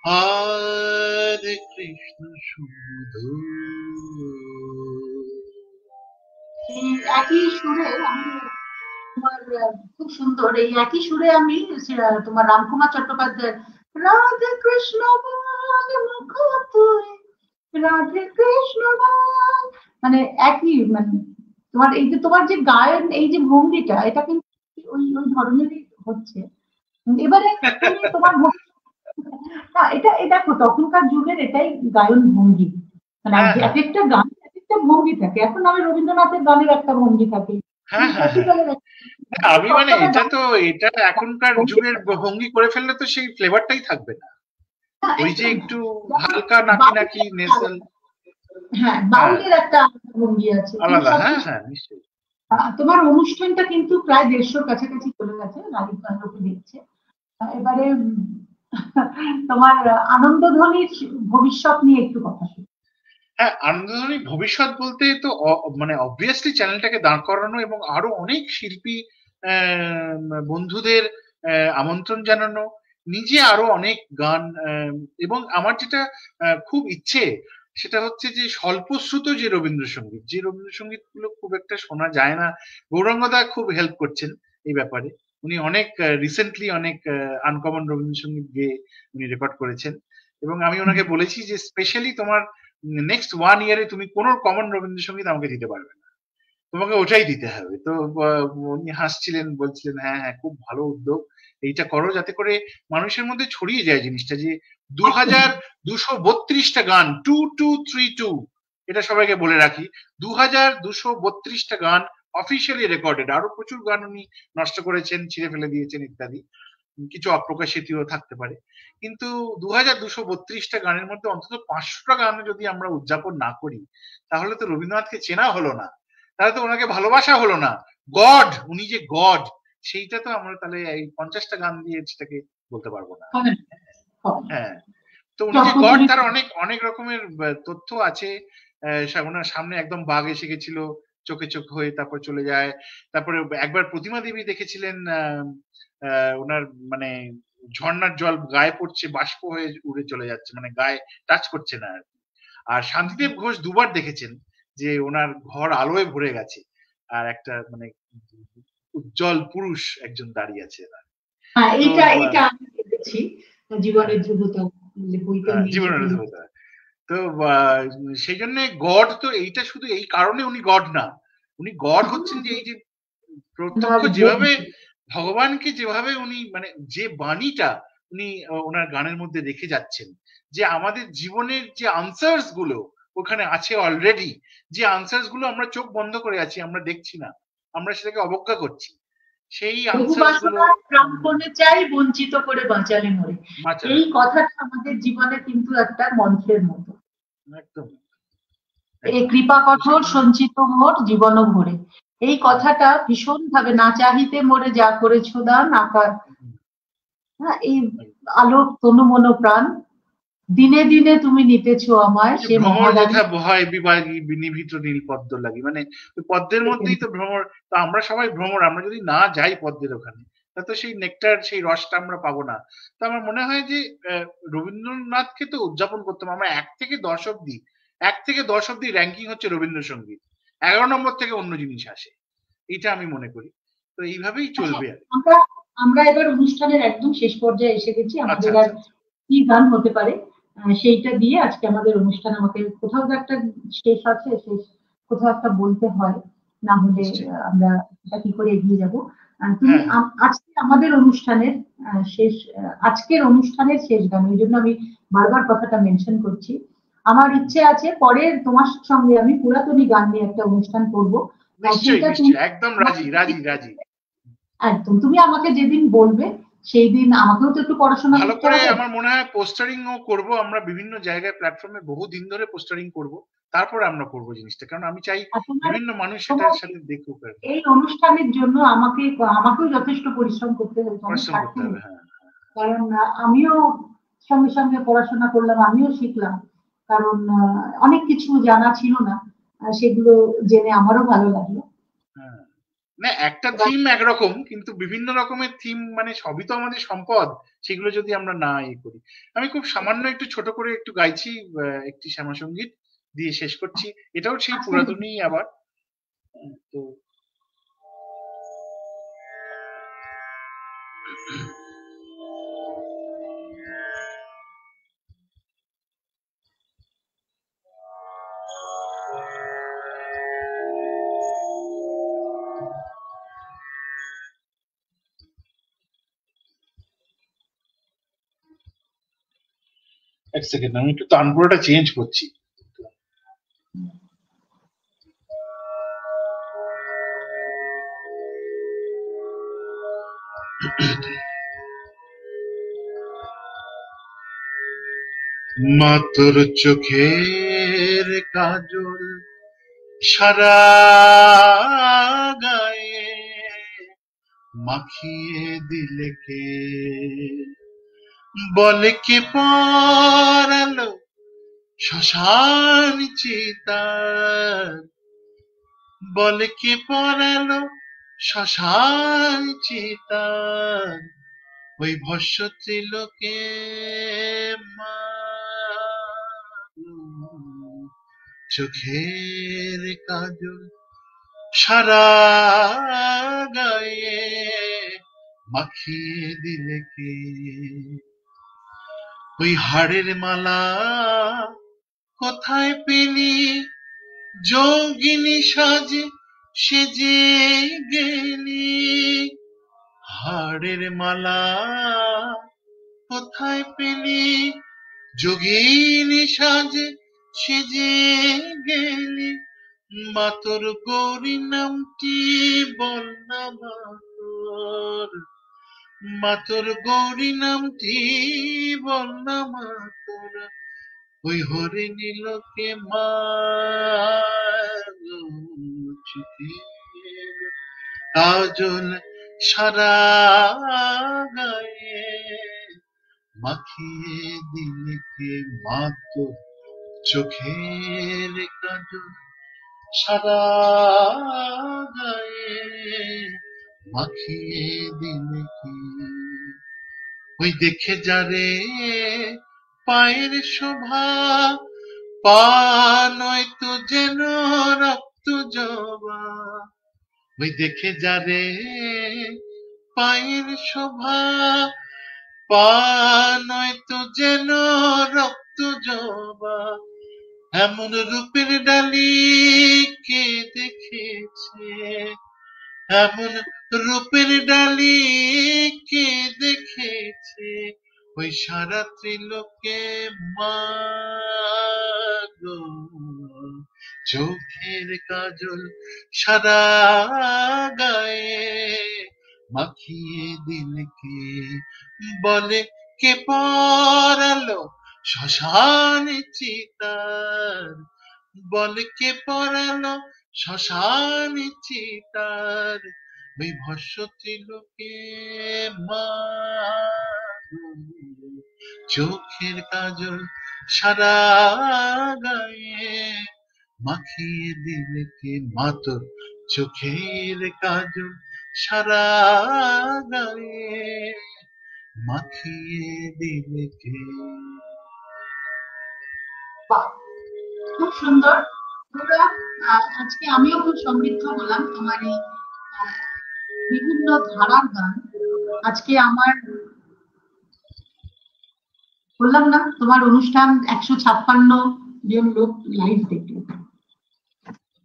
হরে কৃষ্ণ শুধু
এই একই সুরে আমি তোমার খুব সুন্দর এই একই সুরে আমি তোমার রামকুমার চট্টোপাধ্যায়ের রাধে কৃষ্ণ বল মুখ তুই রাধে কৃষ্ণ বল মানে একই মানে তোমার এই যে তোমার যে গায়ন এই যে ভঙ্গিটা এটা কিন্তু ওই ওই ধরনেরই হচ্ছে এবারে তুমি তোমার না এটা দেখো তখনকার যুগের এটাই গায়ন ভঙ্গি মানে
হ্যাঁ
এক একটা গান এক একটা ভঙ্গি থাকে এখন আমি রবীন্দ্রনাথের গানের একটা ভঙ্গি থাকে
হ্যাঁ হ্যাঁ
ক্লাসিক্যালের
আমি মানে এটা এখনকার যুগের ভঙ্গি করে ফেললে তো সেই ফ্লেভারটাই থাকবে না ওই যে একটু হালকা নাকি নাকি নেসাল
হ্যাঁ বাউলের একটা ভঙ্গি আছে
আলাদা হ্যাঁ হ্যাঁ নিশ্চয়ই
তোমার অনুষ্ঠানটা কিন্তু প্রায় 150 কাছাকাছি চলে গেছে রাজীব গান্ধী দেখছে এবারে তোমার আনন্দধ্বনির ভবিষ্যৎ নিয়ে একটু কথা শুনি
হ্যাঁ আনন্দধ্বনি ভবিষ্যৎ বলতে তো মানে অবভিয়াসলি চ্যানেলটাকে দাঁড় করানো এবং আরো অনেক শিল্পী বন্ধুদের আমন্ত্রণ জানানো নিজে আরো অনেক গান এবং আমার যেটা খুব ইচ্ছে সেটা হচ্ছে যে স্বল্পশ্রুত যে রবীন্দ্রসঙ্গীত গুলো খুব একটা শোনা যায় না গৌরাঙ্গদা খুব হেল্প করছেন এই ব্যাপারে উনি অনেক রিসেন্টলি অনেক আনকমন রবীন্দ্রসঙ্গীত গেয়ে উনি রেকর্ড করেছেন এবং আমি ওনাকে বলেছি যে স্পেশালি তোমার নেক্সট 1 ইয়ারে তুমি কোনো কমন রবীন্দ্রসঙ্গীত আমাকে দিতে পারবে না, তোমাকে ওটাই দিতে হবে। তো উনি হাসছিলেন, বলছিলেন হ্যাঁ হ্যাঁ খুব ভালো উদ্যোগ, এইটা করো যাতে করে মানুষের মধ্যে ছড়িয়ে যায় জিনিসটা যে 2232টা গান, 2232, এটা সবাইকে বলে রাখি, 2232টা গান অফিসিয়ালি রেকর্ডেড। আরো প্রচুর গান উনি নষ্ট করেছেন, ছিঁড়ে ফেলে দিয়েছেন ইত্যাদি, কিছু অপ্রকাশিতও থাকতে পারে, কিন্তু 2232টা গানের মধ্যে অন্তত 500টা গান যদি আমরা উদযাপন না করি তাহলে তো রবীন্দ্রনাথকে চেনা হলো না, তাহলে তো ওনাকে ভালোবাসা হলো না। গড, উনি যে গড, সেইটা তো আমরা তাহলে এই 50টা গান দিয়ে সেটাকে বলতে পারবো না। হ্যাঁ, তো উনি যে গড তার অনেক অনেক রকমের তথ্য আছে। ওনার সামনে একদম বাঘ এসে গেছিল, চোখে চোখ হয়ে তারপর চলে যায়। তারপরে একবার প্রতিমা দেবী দেখেছিলেন, ওনার মানে ঝর্ণার জল গায়ে পড়ছে, বাষ্প হয়ে উড়ে চলে যাচ্ছে, মানে গায়ে টাচ করছে না আর কি। আর শান্তিদেব ঘোষ দুবার দেখেছেন যে ওনার ঘর আলোয় ভরে গেছে আর একটা মানে উজ্জ্বল পুরুষ একজন দাঁড়িয়ে আছে।
এইটা এইটা আমি দেখেছি জীবনের ধ্রুবতা বইটা,
জীবনের ধ্রুবতা। তো সেই জন্য গড তো এইটা শুধু এই কারণে উনি গড না, উনি গড হচ্ছেন যে এই যে প্রত্যক্ষ যেভাবে ভগবানকে যেভাবে উনি মানে যে বাণীটা উনি ওনার গানের মধ্যে রেখে যাচ্ছেন, যে আমাদের জীবনের যে আনসার্স গুলো ওখানে আছে অলরেডি, যে আনসার্স গুলো আমরা চোখ বন্ধ করে আছি, আমরা দেখছি না, আমরা সেটাকে অবজ্ঞা করছি, সেই আনসার্স গুলো
প্রাণপণে চাই, বঞ্চিত করে বাঁচালে মরে, এই কথাটা আমাদের জীবনে কিন্তু একটা মন্ত্রের মতো।
একদম,
এই কৃপা কঠোর সঞ্চিত মোর জীবন ভরে, এই কথাটা ভীষণ ভাবে, না চাহিতে মোরে যা করেছো দান আকার, হ্যাঁ, এই আলোক তনু মন প্রাণ, দিনে দিনে তুমি নিতেছো আমায়, সে
মহাদানী ভয় বিভাগী নিভৃত নীল পদ্ম লাগি, মানে ওই পদ্মের মধ্যেই তো ভ্রমর। তো আমরা সবাই ভ্রমর, আমরা যদি না যাই পদ্মের ওখানে তা তো সেই নেকটার সেই রসটা আমরা পাবো না। তো আমার মনে হয় যে রবীন্দ্রনাথকে তো উদযাপন করতাম আমরা 1 থেকে 10 অব্দি র্যাঙ্কিং হচ্ছে রবীন্দ্রসঙ্গীত, 11 নম্বর থেকে অন্য জিনিস আসে, এটা আমি মনে করি। তো এইভাবেই চলবে।
আমরা এবার অনুষ্ঠানের একদম শেষ পর্যায়ে এসে গেছি, আমাদের আর কি গান হতে পারে সেইটা দিয়ে আজকে আমাদের অনুষ্ঠান, আমাকে কোথাও একটা শেষ আছে, শেষ কোথাও একটা বলতে হয়, না হলে আমরা এটা কি করে এগিয়ে যাবো। তুমি আজকে আমাদের অনুষ্ঠানের শেষ, আজকের অনুষ্ঠানের শেষ গান, ওই জন্য আমি বারবার কথাটা মেনশন করছি। আমার ইচ্ছে আছে পরে তোমার সঙ্গে আমি পুরাতনী গান নিয়ে একটা অনুষ্ঠান করবো।
একদম রাজি রাজি রাজি,
একদম তুমি আমাকে যেদিন বলবে সেই দিন আমাকেও তো একটু পড়াশোনা
ভালো করে, আমার মনে হয় পোস্টারিং ও করবো আমরা, বিভিন্ন জায়গায় প্ল্যাটফর্মে বহুদিন ধরে পোস্টারিং করব, তারপরে আমরা করবো জিনিসটা, কারণ আমি চাই বিভিন্ন মানুষ সেটার সাথে দেখুক।
এই অনুষ্ঠানের জন্য আমাকেও যথেষ্ট পরিশ্রম করতে হবে, কারণ আমিও সঙ্গে সঙ্গে পড়াশোনা করলাম, আমিও শিখলাম, কারণ অনেক কিছু জানা ছিল না, সেগুলো জেনে আমারও ভালো লাগলো।
না, একটা থিম একরকম, কিন্তু বিভিন্ন রকমের থিম, মানে সবই তো আমাদের সম্পদ, সেগুলো যদি আমরা না করি। আমি খুব সামান্য একটু ছোট করে একটু গাইছি, একটি শ্যামা সঙ্গীত দিয়ে শেষ করছি, এটাও সেই পুরাতনী আবার। তো এক সেকেন্ড, আমি একটু তানপুরাটা চেঞ্জ করছি। মা তোর চোখের কাজল সারা গায়ে মাখিয়ে দিলে কে, বলে কে পরালো শ্মশান চিতার, বলে কে পরালো শ্মশান চিতার, ওই ভস্য ত্রিলোকে মা চোখের কাজল সারা গায়ে মাখিয়ে দিলে কে, ওই হাড়ের মালা কোথায় পেলি যোগিনী সাজে সেজে গেলি, হাড়ের মালা কোথায় পেলি যোগিনী সাজে সেজে গেলি, মাতর গৌরী নামটি বল না মাতর, মাতর গৌরী নামটি বল না মাতর, ওই হরে নীলকে মা কাজল সারা গায়ে মাখিয়ে দিলে কে মাতর চোখের কাজল সারা গায়ে মাখিয়ে দিলে কি, ওই দেখে যারে পায়ের শোভা, পা নয়তো যেন রক্ত জবা, ওই দেখে যারে পায়ের শোভা, পা নয়তো যেন রক্ত জবা, এমন রূপের ডালি কে দেখেছে, এমন রূপের ডালি কে দেখেছে, ওই সারা ত্রিলোকে মা গো, চোখের কাজল সারা গায়ে মাখিয়ে দিলে কে, বলে কে পরালো শ্মশানে চিতার, বলে কে পরালো শ্মশানে চিতার, ওই ভস্য ত্রিলোকে মা গো, চোখের কাজল সারা গায়ে মাখিয়ে দিলে কে মাতর চোখের কাজল সারা গায়ে মাখিয়ে দিলে কে।
খুব সুন্দর। আজকে আমিও খুব সমৃদ্ধ হলাম তোমার এই বিভিন্ন ধারার গান। আজকে আমার বললাম না তোমার অনুষ্ঠান 156 জন লোক লাইভ দেখলো,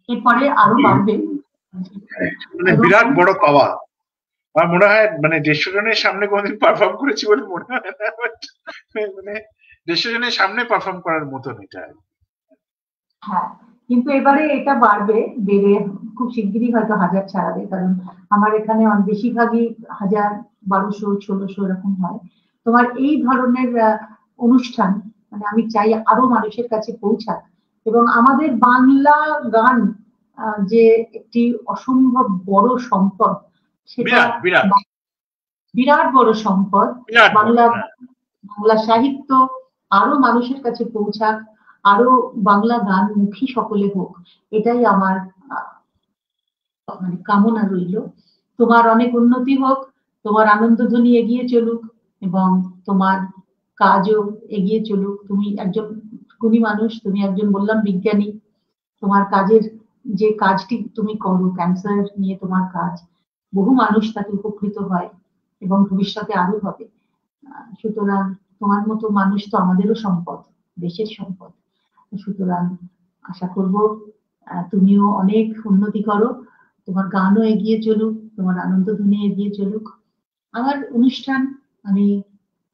এরপরে আরো বাড়বে।
মানে বিরাট বড় পাওয়া। আমার মনে হয় মানে 150 জনের সামনে কোনদিন পারফর্ম করেছি বলে মনে হয় না, মানে 150 জনের সামনে পারফর্ম করার মতন এটা।
হ্যাঁ, কিন্তু এবারে এটা বাড়বে, বেড়ে খুব শিগগিরই হয়তো 1000 ছাড়াবে, কারণ আমার এখানে বেশিরভাগই 1000, 1200, 1600 এরকম হয়। তোমার এই ধরনের অনুষ্ঠান মানে আমি চাই আরো মানুষের কাছে পৌঁছাক, এবং আমাদের বাংলা গান যে একটি অসম্ভব বড় সম্পদ, সেটা বিরাট বড় সম্পদ। বাংলা সাহিত্য আরো মানুষের কাছে পৌঁছাক, আরো বাংলা গান মুখী সকলে হোক, এটাই আমার মানে কামনা রইল। তোমার অনেক উন্নতি হোক, তোমার আনন্দধ্বনি এগিয়ে চলুক, এবং তোমার কাজও এগিয়ে চলুক। তুমি একজন গুণী মানুষ, তুমি একজন বললাম বিজ্ঞানী, তোমার কাজের যে কাজটি তুমি করো, ক্যান্সার নিয়ে তোমার কাজ, বহু মানুষ তাতে উপকৃত হয় এবং ভবিষ্যতে আরো হবে। সুতরাং তোমার মতো মানুষ তো আমাদেরও সম্পদ, দেশের সম্পদ। সুতরাং আশা করব তুমিও অনেক উন্নতি করো, তোমার গানও এগিয়ে চলুক, তোমার আনন্দধ্বনি এগিয়ে চলুক। আমার অনুষ্ঠান আমি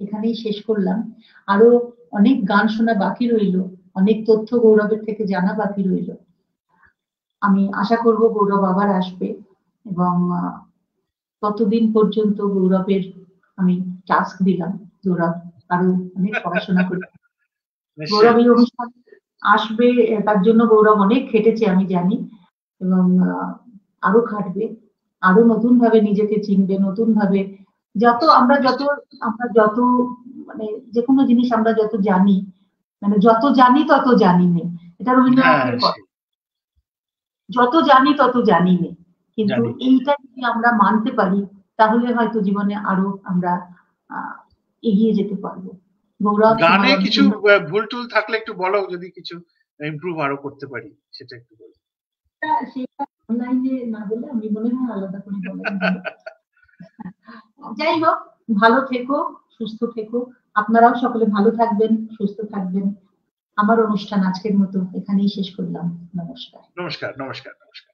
এখানেই শেষ করলাম। আরো অনেক গান শোনা বাকি রইল, অনেক তথ্য গৌরবের থেকে জানা বাকি রইল। আমি আশা করব গৌরব আবার আসবে, এবং ততদিন পর্যন্ত গৌরবের আমি টাস্ক দিলাম, গৌরব আরো অনেক পড়াশোনা করে গৌরব এই অনুষ্ঠান আসবে, তার জন্য গৌরব অনেক খেটেছে আমি জানি, এবং আরো খাটবে, আরো নতুন ভাবে নিজেকে চিনবে, নতুন ভাবে আমরা যত মানে যে কোনো জিনিস আমরা যত জানি, মানে যত জানি তত জানি নেই, এটা রবীন্দ্রনাথের কথা, যত জানি তত জানি নেই। কিন্তু এইটা যদি আমরা মানতে পারি, তাহলে হয়তো জীবনে আরো আমরা এগিয়ে যেতে পারবো। গৌরব,
গানে কিছু ভুল টুল থাকলে একটু বলো, যদি কিছু ইমপ্রুভ আরো করতে পারি সেটা একটু বলো।
সেটা অনলাইনে না বলে আমি মনে হয় আলাদা করে বললাম। যাই হোক, ভালো থেকো, সুস্থ থেকো, আপনারাও সকলে ভালো থাকবেন, সুস্থ থাকবেন। আমার অনুষ্ঠান আজকের মতো এখানেই শেষ করলাম। নমস্কার।
নমস্কার নমস্কার নমস্কার।